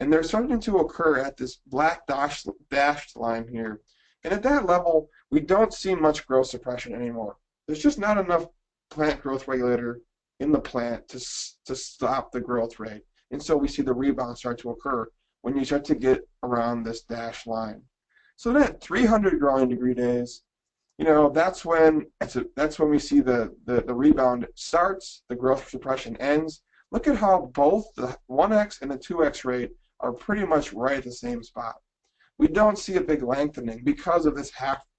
And they're starting to occur at this black dashed line here. And at that level, we don't see much growth suppression anymore. There's just not enough plant growth regulator in the plant to stop the growth rate. And so we see the rebound start to occur when you start to get around this dashed line. So then at 300 growing degree days, that's when we see the rebound starts, the growth suppression ends. Look at how both the 1x and the 2x rate are pretty much right at the same spot. We don't see a big lengthening because of this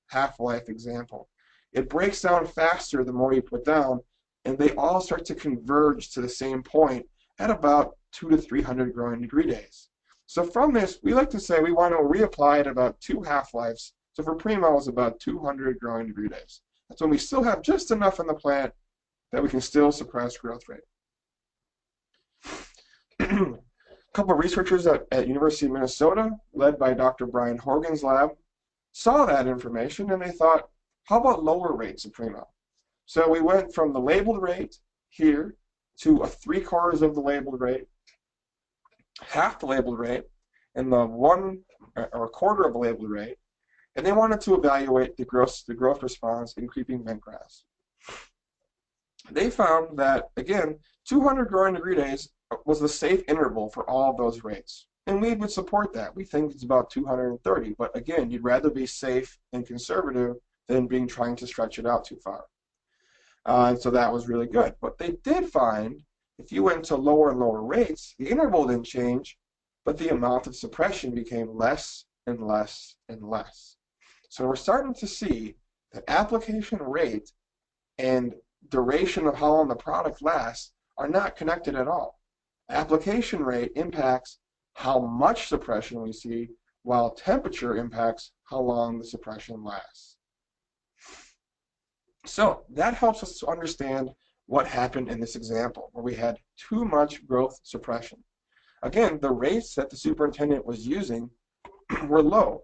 half-life example. It breaks down faster the more you put down, and they all start to converge to the same point at about 200 to 300 growing degree days. So from this, we like to say we want to reapply at about 2 half-lives. So for primo, it's about 200 growing degree days. That's when we still have just enough in the plant that we can still suppress growth rate. A couple of researchers at University of Minnesota, led by Dr. Brian Horgan's lab, saw that information and they thought, how about lower rates of primo? So we went from the labeled rate here to a 3/4 of the labeled rate, half the labeled rate, and the 1/4 of the labeled rate, and they wanted to evaluate the growth response in creeping bentgrass. They found that, again, 200 growing degree days was the safe interval for all of those rates. And we would support that. We think it's about 230, but again, you'd rather be safe and conservative than trying to stretch it out too far. And so that was really good. But they did find if you went to lower and lower rates, the interval didn't change, but the amount of suppression became less and less and less. So we're starting to see that application rate and duration of how long the product lasts are not connected at all. Application rate impacts how much suppression we see, while temperature impacts how long the suppression lasts. So that helps us to understand what happened in this example, where we had too much growth suppression. Again, the rates that the superintendent was using were low.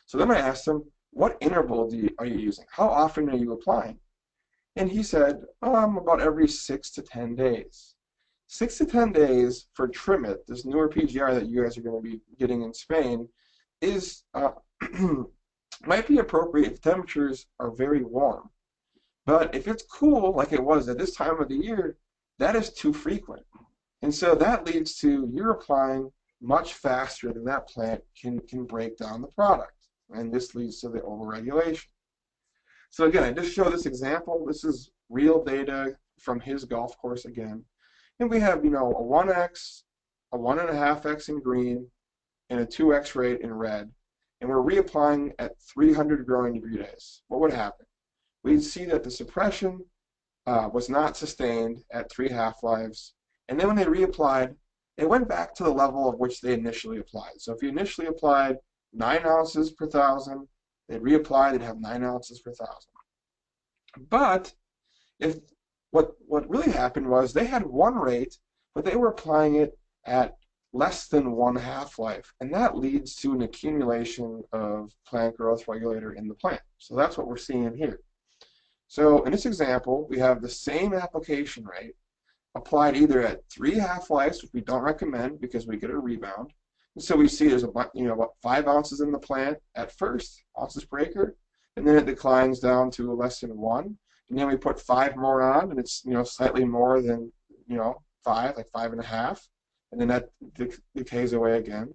So then I asked him, what interval are you using? How often are you applying? And he said, about every 6 to 10 days. 6 to 10 days for Trimit, this newer PGR that you guys are going to be getting in Spain, is might be appropriate if temperatures are very warm. But if it's cool, like it was at this time of the year, that is too frequent. And so that leads to you're applying much faster than that plant can break down the product. And this leads to the overregulation. So again, I just show this example. This is real data from his golf course again. And we have, a 1x, a 1.5x in green, and a 2x rate in red. And we're reapplying at 300 growing degree days. What would happen? We'd see that the suppression was not sustained at 3 half-lives. And then when they reapplied, it went back to the level of which they initially applied. So if you initially applied 9 ounces per thousand, they'd reapply, they'd have 9 ounces per thousand. But what really happened was they had one rate, but they were applying it at less than 1 half-life, and that leads to an accumulation of plant growth regulator in the plant. So that's what we're seeing here. So in this example, we have the same application rate applied either at 3 half-lives, which we don't recommend because we get a rebound. And so we see there's about 5 ounces in the plant at first, ounces per acre, and then it declines down to less than 1. And then we put 5 more on, and it's slightly more than 5, like 5.5, and then that decays away again.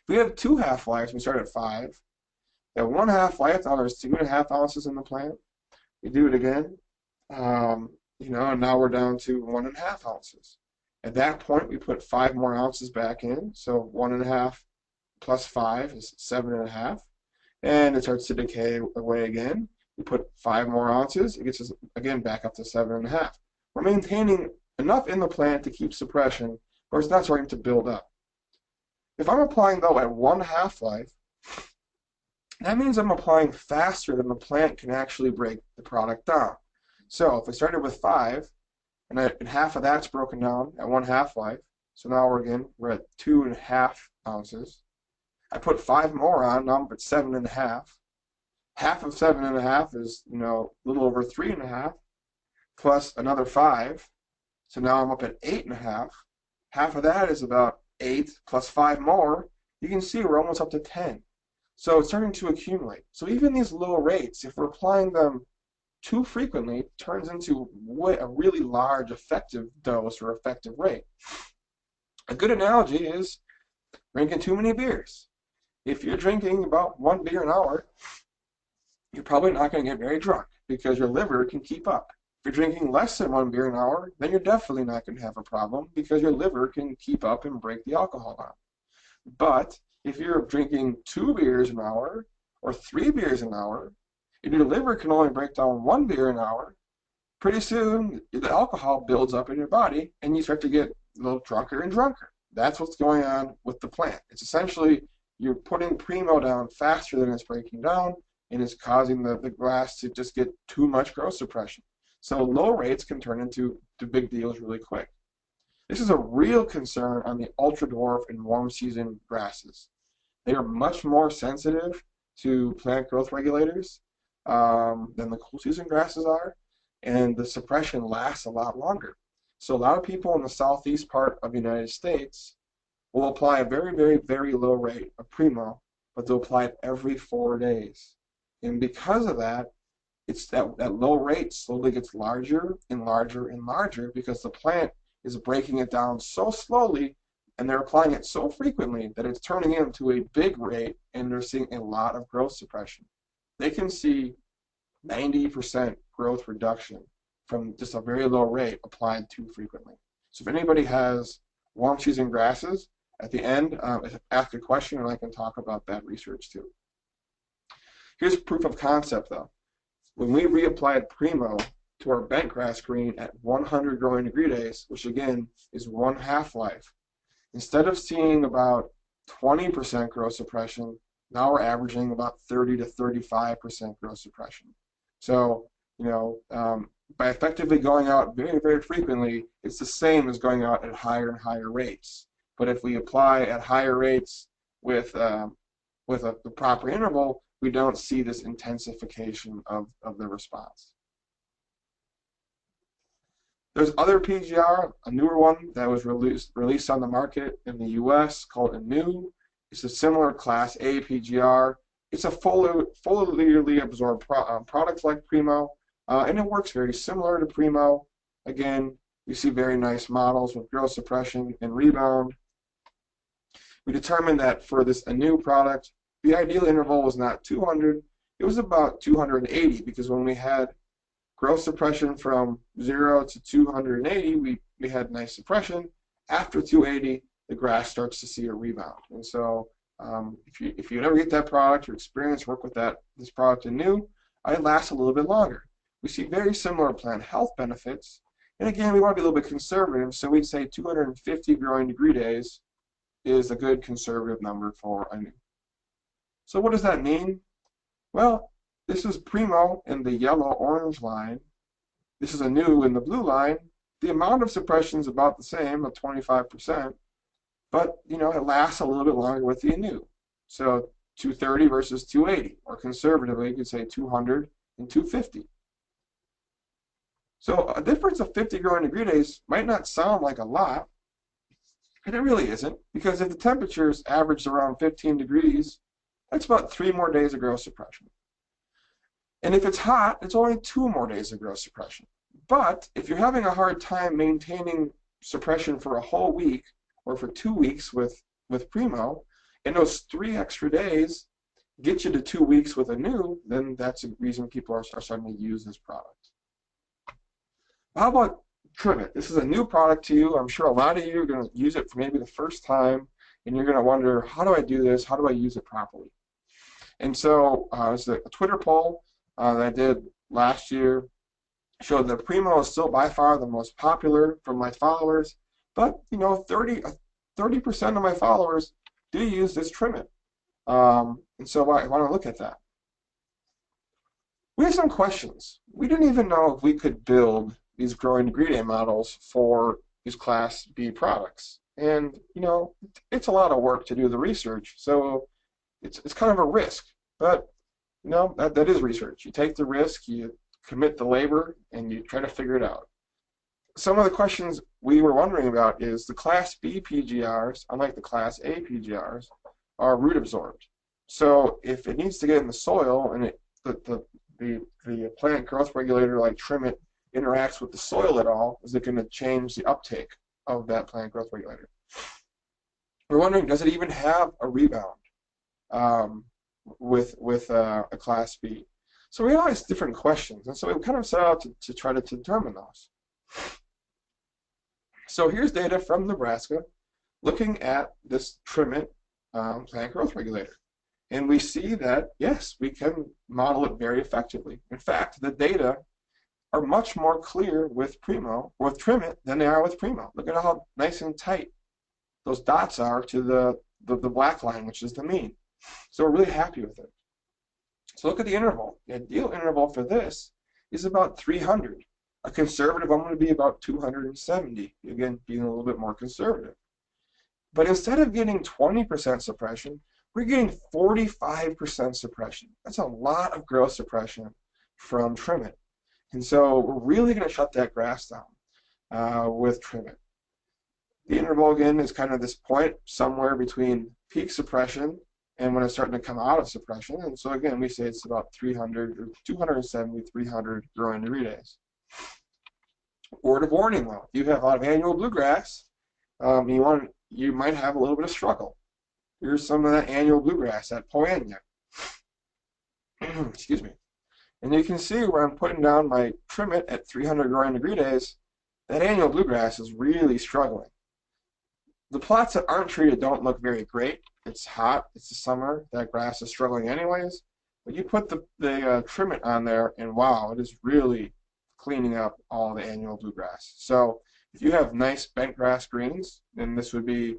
we have two half-lives, we start at 5. At one half-life, now there's 2.5 ounces in the plant. We do it again, and now we're down to 1.5 ounces. At that point, we put 5 more ounces back in, so 1.5 plus 5 is 7.5, and it starts to decay away again. We put 5 more ounces, it gets us again back up to 7.5. We're maintaining enough in the plant to keep suppression, or it's not starting to build up. If I'm applying, though, at one half-life, that means I'm applying faster than the plant can actually break the product down. So if I started with 5, and half of that's broken down at one half-life, so now we're at 2.5 ounces. I put 5 more on, now I'm at 7.5. Half of 7.5 is, a little over 3.5, plus another 5. So now I'm up at 8.5. Half of that is about 8 plus 5 more. You can see we're almost up to 10. So it's starting to accumulate. So even these low rates, if we're applying them too frequently, it turns into a really large effective dose or effective rate. A good analogy is drinking too many beers. If you're drinking about 1 beer an hour, you're probably not going to get very drunk because your liver can keep up. If you're drinking less than 1 beer an hour, then you're definitely not going to have a problem because your liver can keep up and break the alcohol down. But if you're drinking 2 beers an hour or 3 beers an hour, and your liver can only break down 1 beer an hour, pretty soon the alcohol builds up in your body and you start to get a little drunker and drunker. That's what's going on with the plant. It's essentially you're putting Primo down faster than it's breaking down, and it's causing the grass to just get too much growth suppression. So low rates can turn into big deals really quick. This is a real concern on the ultra dwarf and warm season grasses. They are much more sensitive to plant growth regulators than the cool season grasses are, and the suppression lasts a lot longer. So a lot of people in the southeast part of the United States will apply a very, very, very low rate of Primo, but they'll apply it every 4 days. And because of that, it's that low rate slowly gets larger and larger and larger because the plant is breaking it down so slowly and they're applying it so frequently that it's turning into a big rate and they're seeing a lot of growth suppression. They can see 90% growth reduction from just a very low rate applied too frequently. So if anybody has warm season grasses, at the end, ask a question and I can talk about that research too. Here's proof of concept though. When we reapplied Primo to our bent grass green at 100 growing degree days, which again is one half-life, instead of seeing about 20% growth suppression, now we're averaging about 30 to 35% growth suppression. So, by effectively going out very, very frequently, it's the same as going out at higher and higher rates. But if we apply at higher rates with the proper interval, we don't see this intensification of the response. There's other PGR, a newer one that was released on the market in the US called Anu. It's a similar Class A PGR. It's a foliarly absorbed product like Primo, and it works very similar to Primo. Again, you see very nice models with growth suppression and rebound. We determined that for this Anu product, the ideal interval was not 200, it was about 280, because when we had growth suppression from 0 to 280, we had nice suppression. After 280, the grass starts to see a rebound. And so if you ever get that product or experience work with this product Anu, it lasts a little bit longer. We see very similar plant health benefits. And again, we want to be a little bit conservative, so we'd say 250 growing degree days is a good conservative number for Anu. So what does that mean? Well, this is Primo in the yellow-orange line. This is Anu in the blue line. The amount of suppression is about the same, at 25%, but it lasts a little bit longer with the Anu. So 230 versus 280, or conservatively, you could say 200 and 250. So a difference of 50 growing degree days might not sound like a lot, and it really isn't, because if the temperatures average around 15 degrees, that's about 3 more days of growth suppression. And if it's hot, it's only 2 more days of growth suppression. But if you're having a hard time maintaining suppression for a whole week or for 2 weeks with Primo, and those 3 extra days get you to 2 weeks with a new, then that's a reason people are starting to use this product. How about Trim It? This is a new product to you. I'm sure a lot of you are going to use it for maybe the first time, and you're going to wonder, how do I do this? How do I use it properly? And so it's a Twitter poll that I did last year showed that Primo is still by far the most popular from my followers, but 30% of my followers do use this Trim It. And so I want to look at that. We have some questions. We didn't even know if we could build these growing ingredient models for these Class B products. And, it's a lot of work to do the research, so it's kind of a risk. But, that is research. You take the risk, you commit the labor, and you try to figure it out. Some of the questions we were wondering about is the Class B PGRs, unlike the Class A PGRs, are root absorbed. So if it needs to get in the soil and the plant growth regulator like Trim It interacts with the soil at all, is it going to change the uptake of that plant growth regulator? We're wondering, does it even have a rebound with a Class B? So we have all these different questions, and so we kind of set out to try to determine those. So here's data from Nebraska looking at this Trim It plant growth regulator. And we see that, yes, we can model it very effectively. In fact, the data are much more clear with Trim It than they are with Primo. Look at how nice and tight those dots are to the black line, which is the mean. So we're really happy with it. So look at the interval. The ideal interval for this is about 300. A conservative, I'm going to be about 270. Again, being a little bit more conservative. But instead of getting 20% suppression, we're getting 45% suppression. That's a lot of growth suppression from Trim It. And so we're really going to shut that grass down with Trim It. The interval, again, is kind of this point somewhere between peak suppression and when it's starting to come out of suppression. And so, again, we say it's about 300 or 270, 300 growing degree days. Word of warning, though. If you have a lot of annual bluegrass, you might have a little bit of struggle. Here's some of that annual bluegrass, that Poanya. Excuse me. And you can see where I'm putting down my Trim It at 300 growing degree days, that annual bluegrass is really struggling. The plots that aren't treated don't look very great. It's hot, it's the summer, that grass is struggling anyways. But you put the Trim It on there, and wow, it is really cleaning up all the annual bluegrass. So if you have nice bent grass greens, then this would be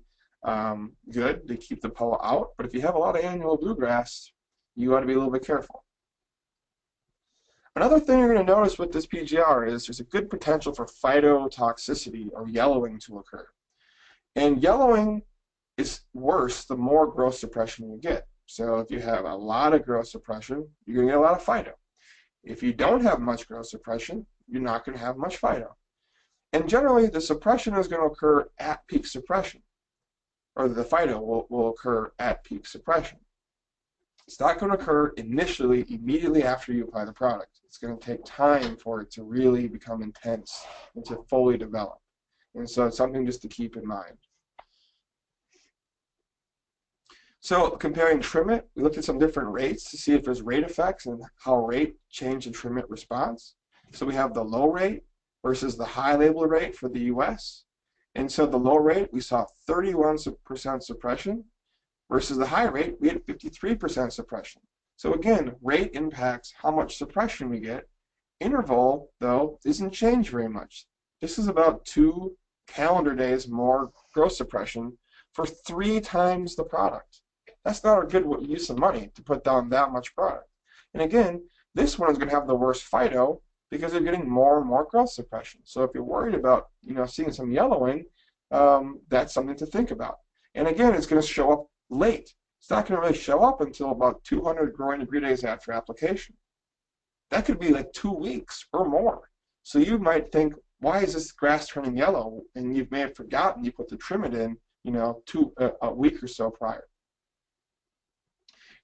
good to keep the POA out. But if you have a lot of annual bluegrass, you ought to be a little bit careful. Another thing you're going to notice with this PGR is there's a good potential for phytotoxicity or yellowing to occur. And yellowing is worse the more growth suppression you get. So if you have a lot of growth suppression, you're going to get a lot of phyto. If you don't have much growth suppression, you're not going to have much phyto. And generally, the suppression is going to occur at peak suppression, or the phyto will occur at peak suppression. It's not going to occur initially, immediately after you apply the product. It's going to take time for it to really become intense and to fully develop. And so it's something just to keep in mind. So comparing Trim It, we looked at some different rates to see if there's rate effects and how rate changed the Trim It response. So we have the low rate versus the high label rate for the US. And so the low rate, we saw 31% suppression versus the high rate, we had 53% suppression. So again, rate impacts how much suppression we get. Interval, though, doesn't change very much. This is about 2 calendar days more growth suppression for 3 times the product. That's not a good use of money to put down that much product. And again, this one is going to have the worst phyto because they're getting more and more growth suppression. So if you're worried about seeing some yellowing, that's something to think about. And again, it's going to show up late. It's not going to really show up until about 200 growing degree days after application. That could be like 2 weeks or more. So you might think, why is this grass turning yellow? And you may have forgotten you put the Trim It in, a week or so prior.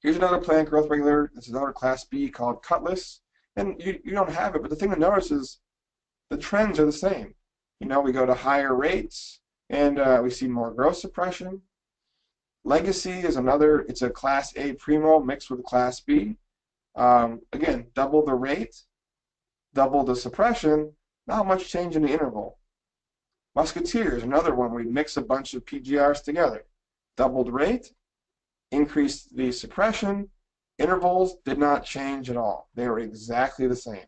Here's another plant growth regulator. This is another Class B called Cutlass. And you don't have it, but the thing to notice is the trends are the same. We go to higher rates, and we see more growth suppression. Legacy is another, it's a Class A Primo mixed with Class B. Again, double the rate, double the suppression, not much change in the interval. Musketeer is another one where we mix a bunch of PGRs together. Doubled rate, increased the suppression, intervals did not change at all. They were exactly the same.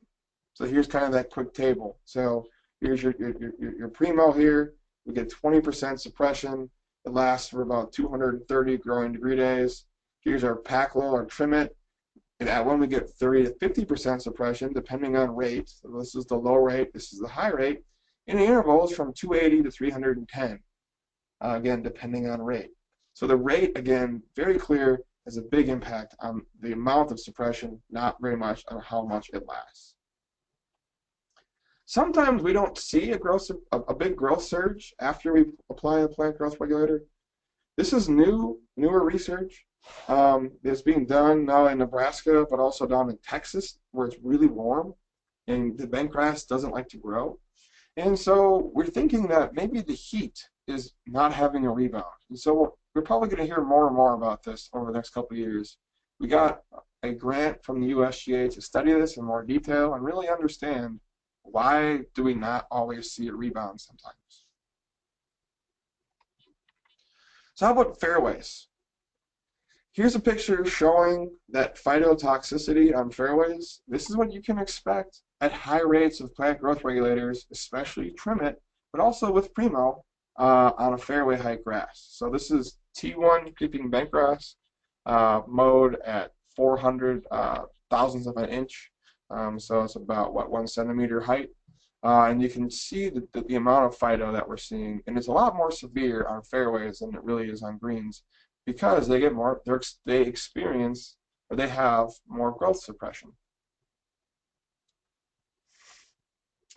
So here's kind of that quick table. So here's your Primo here. We get 20% suppression. It lasts for about 230 growing degree days. Here's our pack low or trim it. And at one we get 30 to 50% suppression depending on rate. So this is the low rate, this is the high rate. And the interval is from 280 to 310, again, depending on rate. So the rate, again, very clear, has a big impact on the amount of suppression, not very much on how much it lasts. Sometimes we don't see a big growth surge after we apply a plant growth regulator. This is newer research that's being done now in Nebraska, but also down in Texas, where it's really warm, and the bentgrass doesn't like to grow. And so we're thinking that maybe the heat is not having a rebound. And so we're probably going to hear more and more about this over the next couple of years. We got a grant from the USGA to study this in more detail and really understand why do we not always see a rebound sometimes. So how about fairways? Here's a picture showing that phytotoxicity on fairways. This is what you can expect at high rates of plant growth regulators, especially trim it, but also with Primo on a fairway height grass. So this is T1 creeping bentgrass mowed at 400 thousandths of an inch. So it's about, what, 1 centimeter height. And you can see the amount of phyto that we're seeing, and it's a lot more severe on fairways than it really is on greens, because they get more, they experience, or they have more growth suppression.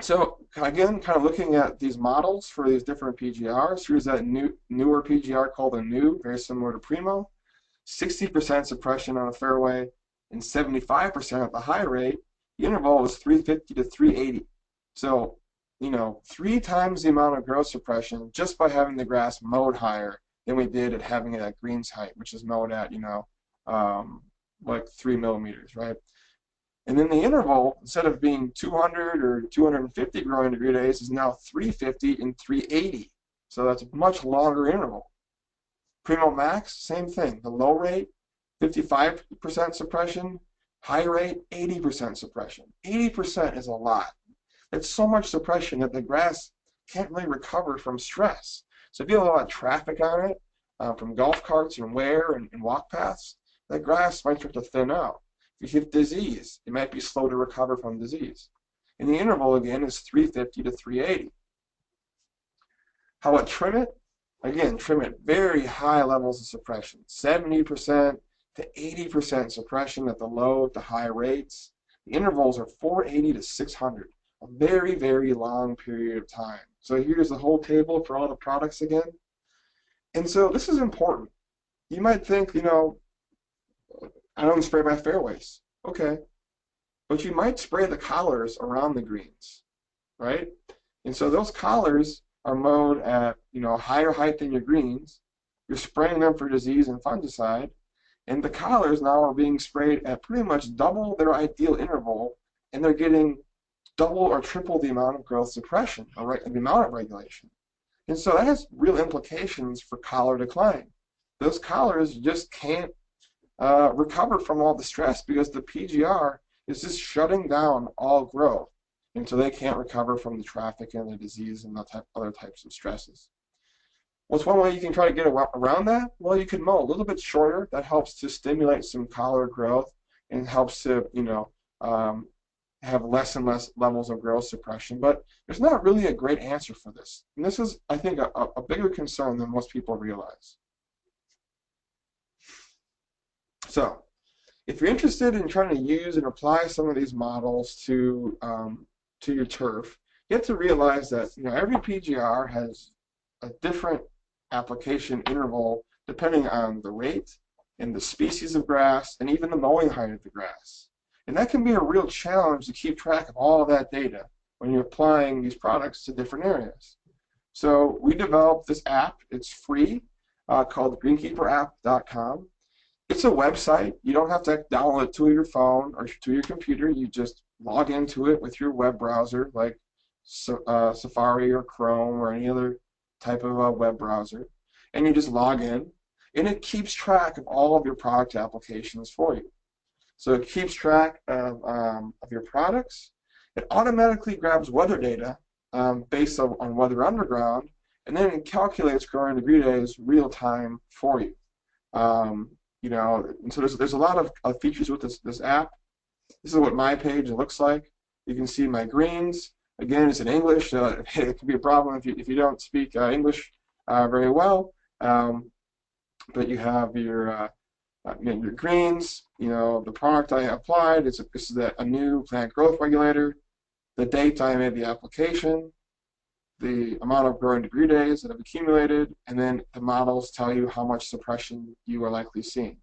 So again, kind of looking at these models for these different PGRs, here's that newer PGR called a new, very similar to Primo, 60% suppression on a fairway and 75% at the high rate. The interval is 350 to 380. So, you know, 3 times the amount of growth suppression just by having the grass mowed higher than we did at having it at greens height, which is mowed at, you know, like 3 millimeters, right? And then the interval, instead of being 200 or 250 growing degree days, is now 350 and 380. So that's a much longer interval. Primo Max, same thing. The low rate, 55% suppression. High rate, 80% suppression. 80% is a lot. It's so much suppression that the grass can't really recover from stress. So if you have a lot of traffic on it, from golf carts and wear and walk paths, that grass might start to thin out. If you hit disease, it might be slow to recover from disease. And the interval, again, is 350 to 380. How about trim it? Again, trim it very high levels of suppression, 70% to 80% suppression at the low to high rates. The intervals are 480 to 600, a very, very long period of time. So here's the whole table for all the products again. And so this is important. You might think, you know, I don't spray my fairways. Okay. But you might spray the collars around the greens, right? And so those collars are mowed at, you know, higher height than your greens. You're spraying them for disease and fungicide. And the collars now are being sprayed at pretty much double their ideal interval, and they're getting double or triple the amount of growth suppression, or the amount of regulation. And so that has real implications for collar decline. Those collars just can't recover from all the stress because the PGR is just shutting down all growth, and so they can't recover from the traffic and the disease and the other types of stresses. What's one way you can try to get around that? Well, you can mow a little bit shorter. That helps to stimulate some collar growth and helps to, you know, have less and less levels of growth suppression. But there's not really a great answer for this. And this is, I think, a bigger concern than most people realize. So if you're interested in trying to use and apply some of these models to your turf, you have to realize that, you know, every PGR has a different application interval depending on the rate and the species of grass and even the mowing height of the grass. And that can be a real challenge to keep track of all of that data when you're applying these products to different areas. So we developed this app. It's free. called greenkeeperapp.com. It's a website. You don't have to download it to your phone or to your computer. You just log into it with your web browser, like Safari or Chrome or any other type of web browser, and you just log in, and it keeps track of all of your product applications for you. So it keeps track of your products. It automatically grabs weather data based on Weather Underground, and then it calculates growing degree days real time for you. And so there's a lot of features with this app. This is what my page looks like. You can see my greens. Again, it's in English. It can be a problem if you don't speak English very well. But you have your greens. The product I applied. This is a new plant growth regulator. The date I made the application, the amount of growing degree days that have accumulated, and then the models tell you how much suppression you are likely seeing.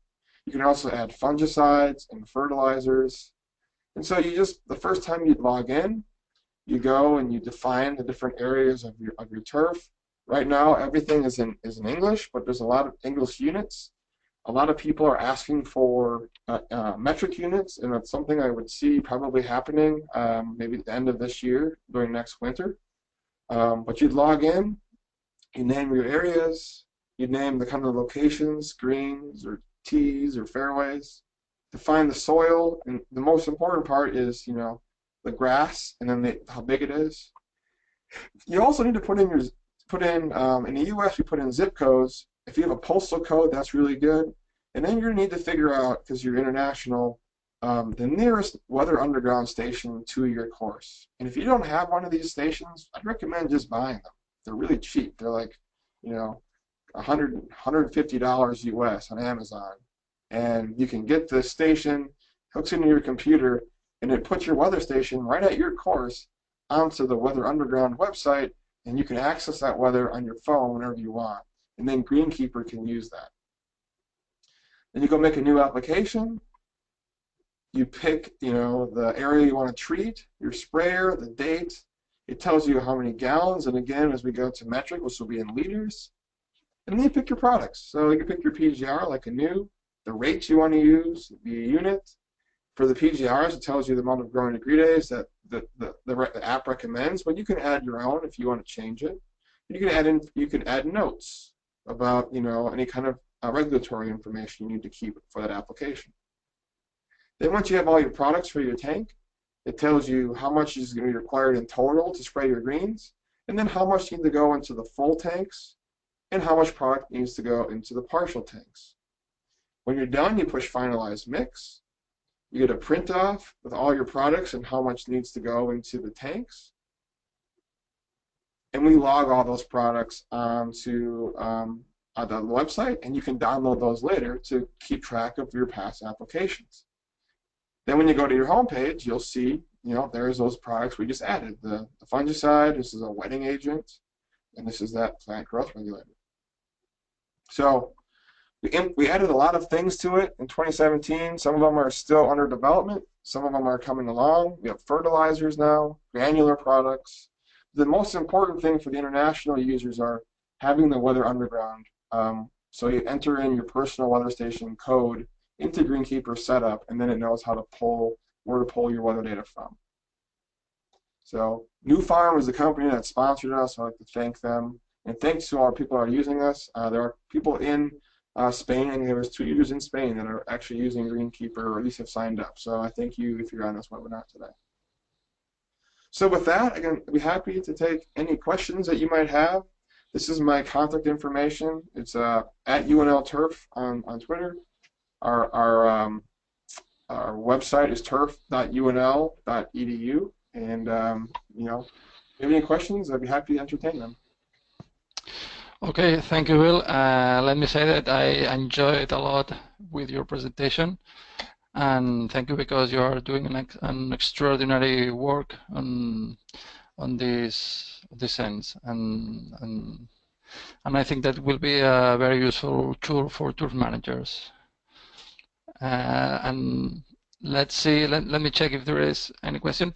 You can also add fungicides and fertilizers. And so the first time you log in, you go and you define the different areas of your turf. Right now, everything is in English, but there's a lot of English units. A lot of people are asking for metric units, and that's something I would see probably happening maybe at the end of this year during next winter. But you'd log in, you name your areas, you name the kind of locations, greens or tees or fairways, define the soil, and the most important part is the grass, and then how big it is. You also need to put in in the U.S. we put in zip codes. If you have a postal code, that's really good. And then you're going to need to figure out, because you're international, the nearest Weather Underground station to your course. And if you don't have one of these stations, I'd recommend just buying them. They're really cheap. They're like, $150 US on Amazon. And you can get this station, hooks into your computer, and it puts your weather station right at your course onto the Weather Underground website, and you can access that weather on your phone whenever you want. And then Greenkeeper can use that. Then you go make a new application. You pick, the area you want to treat, your sprayer, the date. It tells you how many gallons, and again, as we go to metric, which will be in liters. And then you pick your products. So you can pick your PGR like a new, the rates you want to use, the unit. For the PGRs, it tells you the amount of growing degree days that the app recommends, but you can add your own if you want to change it. You can add notes about any kind of regulatory information you need to keep for that application. Then once you have all your products for your tank, it tells you how much is going to be required in total to spray your greens, and then how much needs to go into the full tanks, and how much product needs to go into the partial tanks. When you're done, you push Finalize Mix. You get a print off with all your products and how much needs to go into the tanks. And we log all those products onto the website, and you can download those later to keep track of your past applications. Then when you go to your home page, you'll see, there's those products we just added. The fungicide, this is a wetting agent, and this is that plant growth regulator. So we added a lot of things to it in 2017. Some of them are still under development. Some of them are coming along. We have fertilizers now, granular products. The most important thing for the international users are having the Weather Underground. So you enter in your personal weather station code into Greenkeeper setup, and then it knows where to pull your weather data from. So New Farm is the company that sponsored us. I'd like to thank them. And thanks to all the people who are using us. There are people in Spain, and there was 2 users in Spain that are actually using Greenkeeper, or at least have signed up. So I thank you if you're on this webinar today. So with that, again, I'd be happy to take any questions that you might have. This is my contact information. It's at UNLTurf on Twitter. Our website is turf.unl.edu, and if you have any questions, I'd be happy to entertain them. Okay, thank you, Will. Let me say that I enjoyed a lot with your presentation, and thank you because you are doing an extraordinary work on this sense, and I think that will be a very useful tool for turf managers. And let's see. Let me check if there is any question.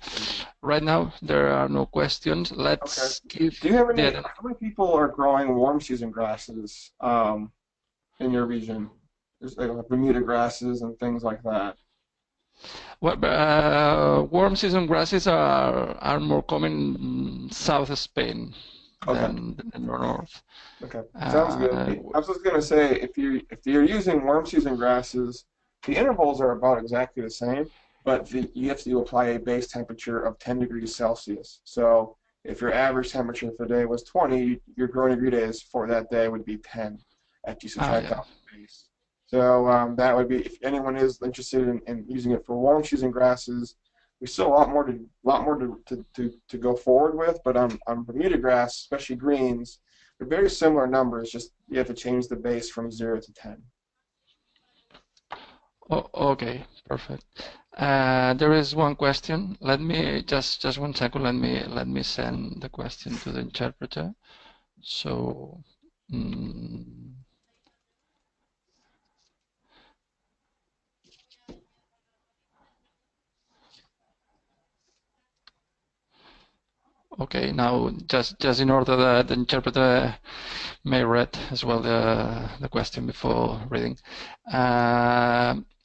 Right now, there are no questions. Let's Okay. Do you have any? How many people are growing warm season grasses in your region? There's like Bermuda grasses and things like that. Well, warm season grasses are more common in south Spain Okay. than in the north. Okay, sounds good. Uh, I was just gonna say, if you're using warm season grasses, the intervals are about exactly the same, but you have to apply a base temperature of 10 degrees Celsius. So if your average temperature for the day was 20, your growing degree days for that day would be 10 after you subtract yeah. out the base. So that would be, if anyone is interested in using it for warm season grasses, we still a lot more to go forward with, but on Bermuda grass, especially greens. They're very similar numbers, just you have to change the base from 0 to 10. Oh, okay, perfect. There is one question. Let me just 1 second. Let me send the question to the interpreter. So, mm, okay, now just in order that the interpreter may read as well the question before reading.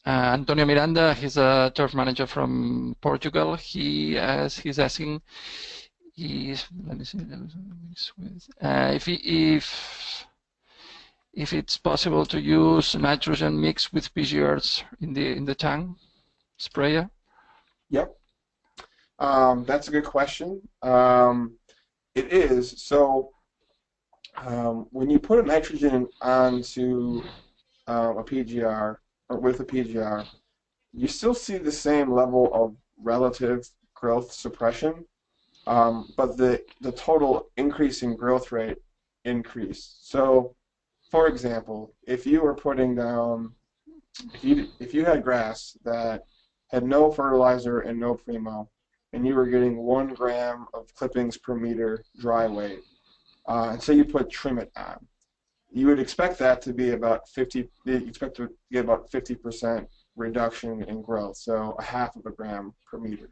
Antonio Miranda, he's a turf manager from Portugal. He's asking, let me see, if it's possible to use nitrogen mix with PGRs in the tank sprayer. Yep, that's a good question. It is. So when you put a nitrogen onto a PGR or with a PGR, you still see the same level of relative growth suppression, but the total increase in growth rate increased. So, for example, if you were putting down, if you had grass that had no fertilizer and no primo, and you were getting 1 gram of clippings per meter dry weight, and say you put trim it on, you would expect that to be about 50. You expect to get about 50% reduction in growth, so a half of a gram per meter.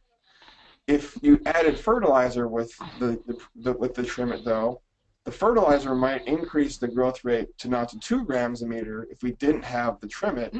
If you added fertilizer with the trim it though, the fertilizer might increase the growth rate to now to 2 grams a meter if we didn't have the trim it,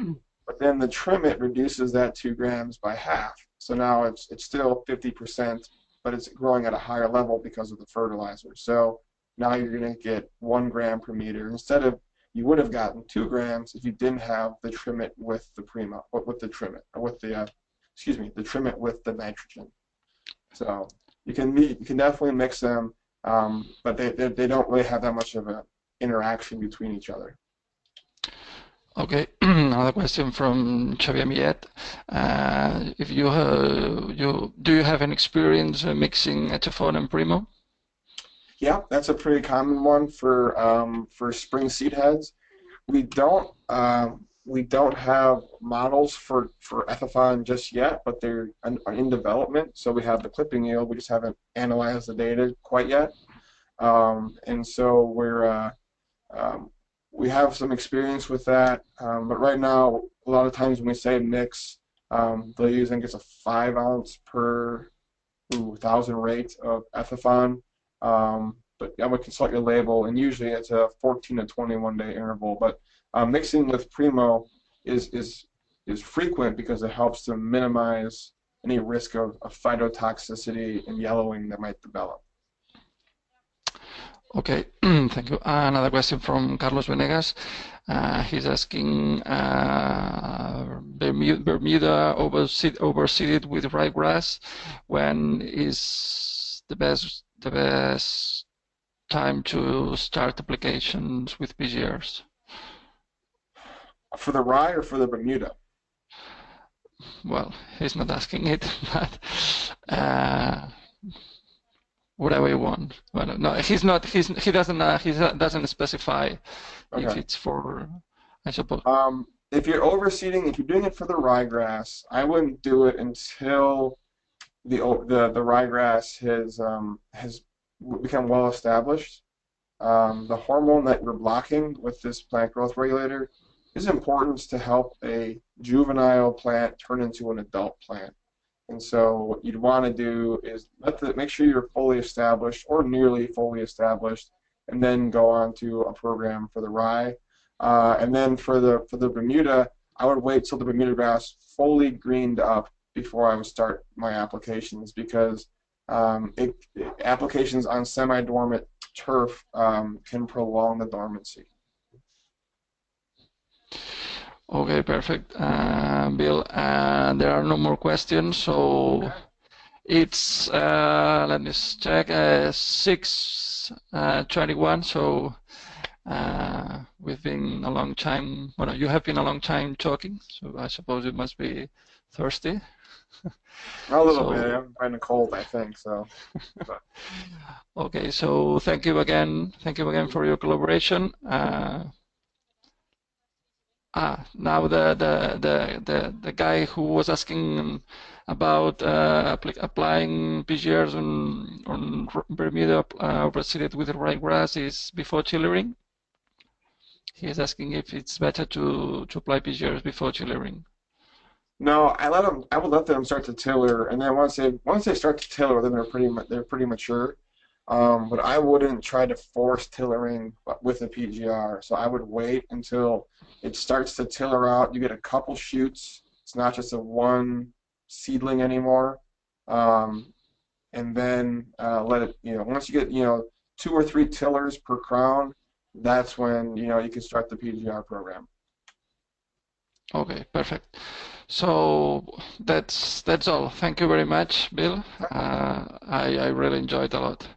but then the trim it reduces that 2 grams by half. So now it's still 50%, but it's growing at a higher level because of the fertilizer. So now you're going to get 1 gram per meter instead of you would have gotten 2 grams if you didn't have the trim it with the primo, with the trim it, or with the excuse me, the trim it with the nitrogen. So you can definitely mix them, but they don't really have that much of an interaction between each other. Okay, another question from Xavier Millet. If you do you have an experience mixing Etofon and Primo? Yeah, that's a pretty common one for spring seed heads. We don't have models for Ethafon just yet, but they're in development. So we have the clipping yield. We just haven't analyzed the data quite yet. And so we have some experience with that. But right now, a lot of times when we say mix, they'll use, I think it's a 5 ounce per 1,000 rate of Ethafon. But I would consult your label, and usually it's a 14 to 21 day interval. But mixing with Primo is frequent because it helps to minimize any risk of phytotoxicity and yellowing that might develop. Okay, thank you. Another question from Carlos Venegas. He's asking, Bermuda overseeded with ryegrass. When is the best time to start applications with PGRs? For the rye or for the Bermuda? Well, he's not asking it, but whatever you want. Well, no, he's not. He doesn't specify if Okay. it's for. I suppose. If you're overseeding, if you're doing it for the ryegrass, I wouldn't do it until the ryegrass has become well established. The hormone that you're blocking with this plant growth regulator is important to help a juvenile plant turn into an adult plant. And so what you'd want to do is make sure you're fully established or nearly fully established, and then go on to a program for the rye. And then for the Bermuda, I would wait till the Bermuda grass fully greened up before I would start my applications because applications on semi-dormant turf can prolong the dormancy. Okay, perfect. Bill, there are no more questions, so it's let me check 6:21. So we've been a long time. Well, you have been a long time talking, so I suppose you must be thirsty. A little bit. So I'm kind of cold, I think. So, but okay, so thank you again. Thank you again for your collaboration. Now the guy who was asking about applying PGRs on Bermuda overseeded with ryegrass is before tillering. He is asking if it's better to apply PGRs before tillering. no, I would let them start to tiller, and then once they start to tiller, then they're pretty mature. But I wouldn't try to force tillering with a PGR. So I would wait until it starts to tiller out. You get a couple shoots. It's not just a one seedling anymore. Um, and then let it, once you get, 2 or 3 tillers per crown, that's when, you can start the PGR program. Okay, perfect. So that's all. Thank you very much, Bill. I really enjoyed a lot.